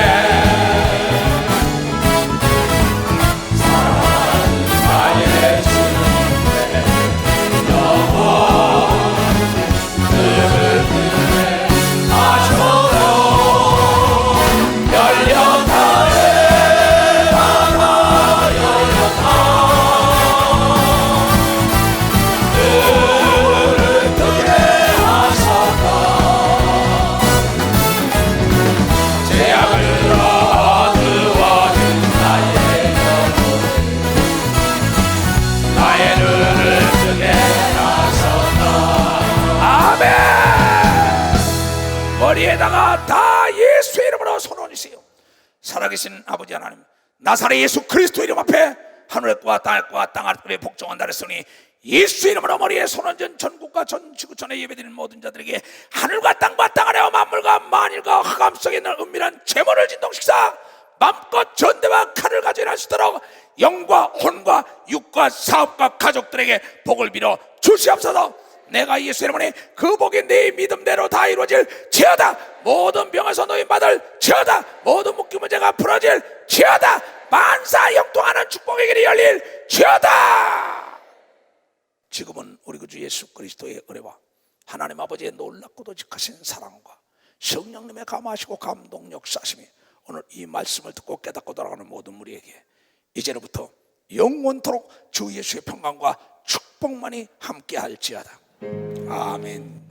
머리에다가 다 예수의 이름으로 손 올리세요. 살아계신 아버지 하나님, 나사렛 예수 그리스도 이름 앞에 하늘과 땅과 땅 아래에 복종한다 그랬으니 예수 이름으로 머리에 손 얹은 전국과 전 지구촌에 예배드리는 모든 자들에게 하늘과 땅과 땅 아래와 만물과 만일과 흑암 속에 있는 은밀한 재물을 진동식사 마음껏 전대와 칼을 가져야 할 수 있도록 영과 혼과 육과 사업과 가족들에게 복을 빌어 주시옵소서. 내가 예수 이름으로 그 복이 네 믿음대로 다 이루어질 지어다. 모든 병에서 노임 받을 지어다. 모든 묶임 문제가 풀어질 지어다. 만사 형통하는 축복의 길이 열릴 지어다. 지금은 우리 구주 예수 그리스도의 은혜와 하나님 아버지의 놀랍고도 직하신 사랑과 성령님의 감화하시고 감동 역사하심이 오늘 이 말씀을 듣고 깨닫고 돌아가는 모든 우리에게 이제로부터 영원토록 주 예수의 평강과 축복만이 함께할지어다. 아멘.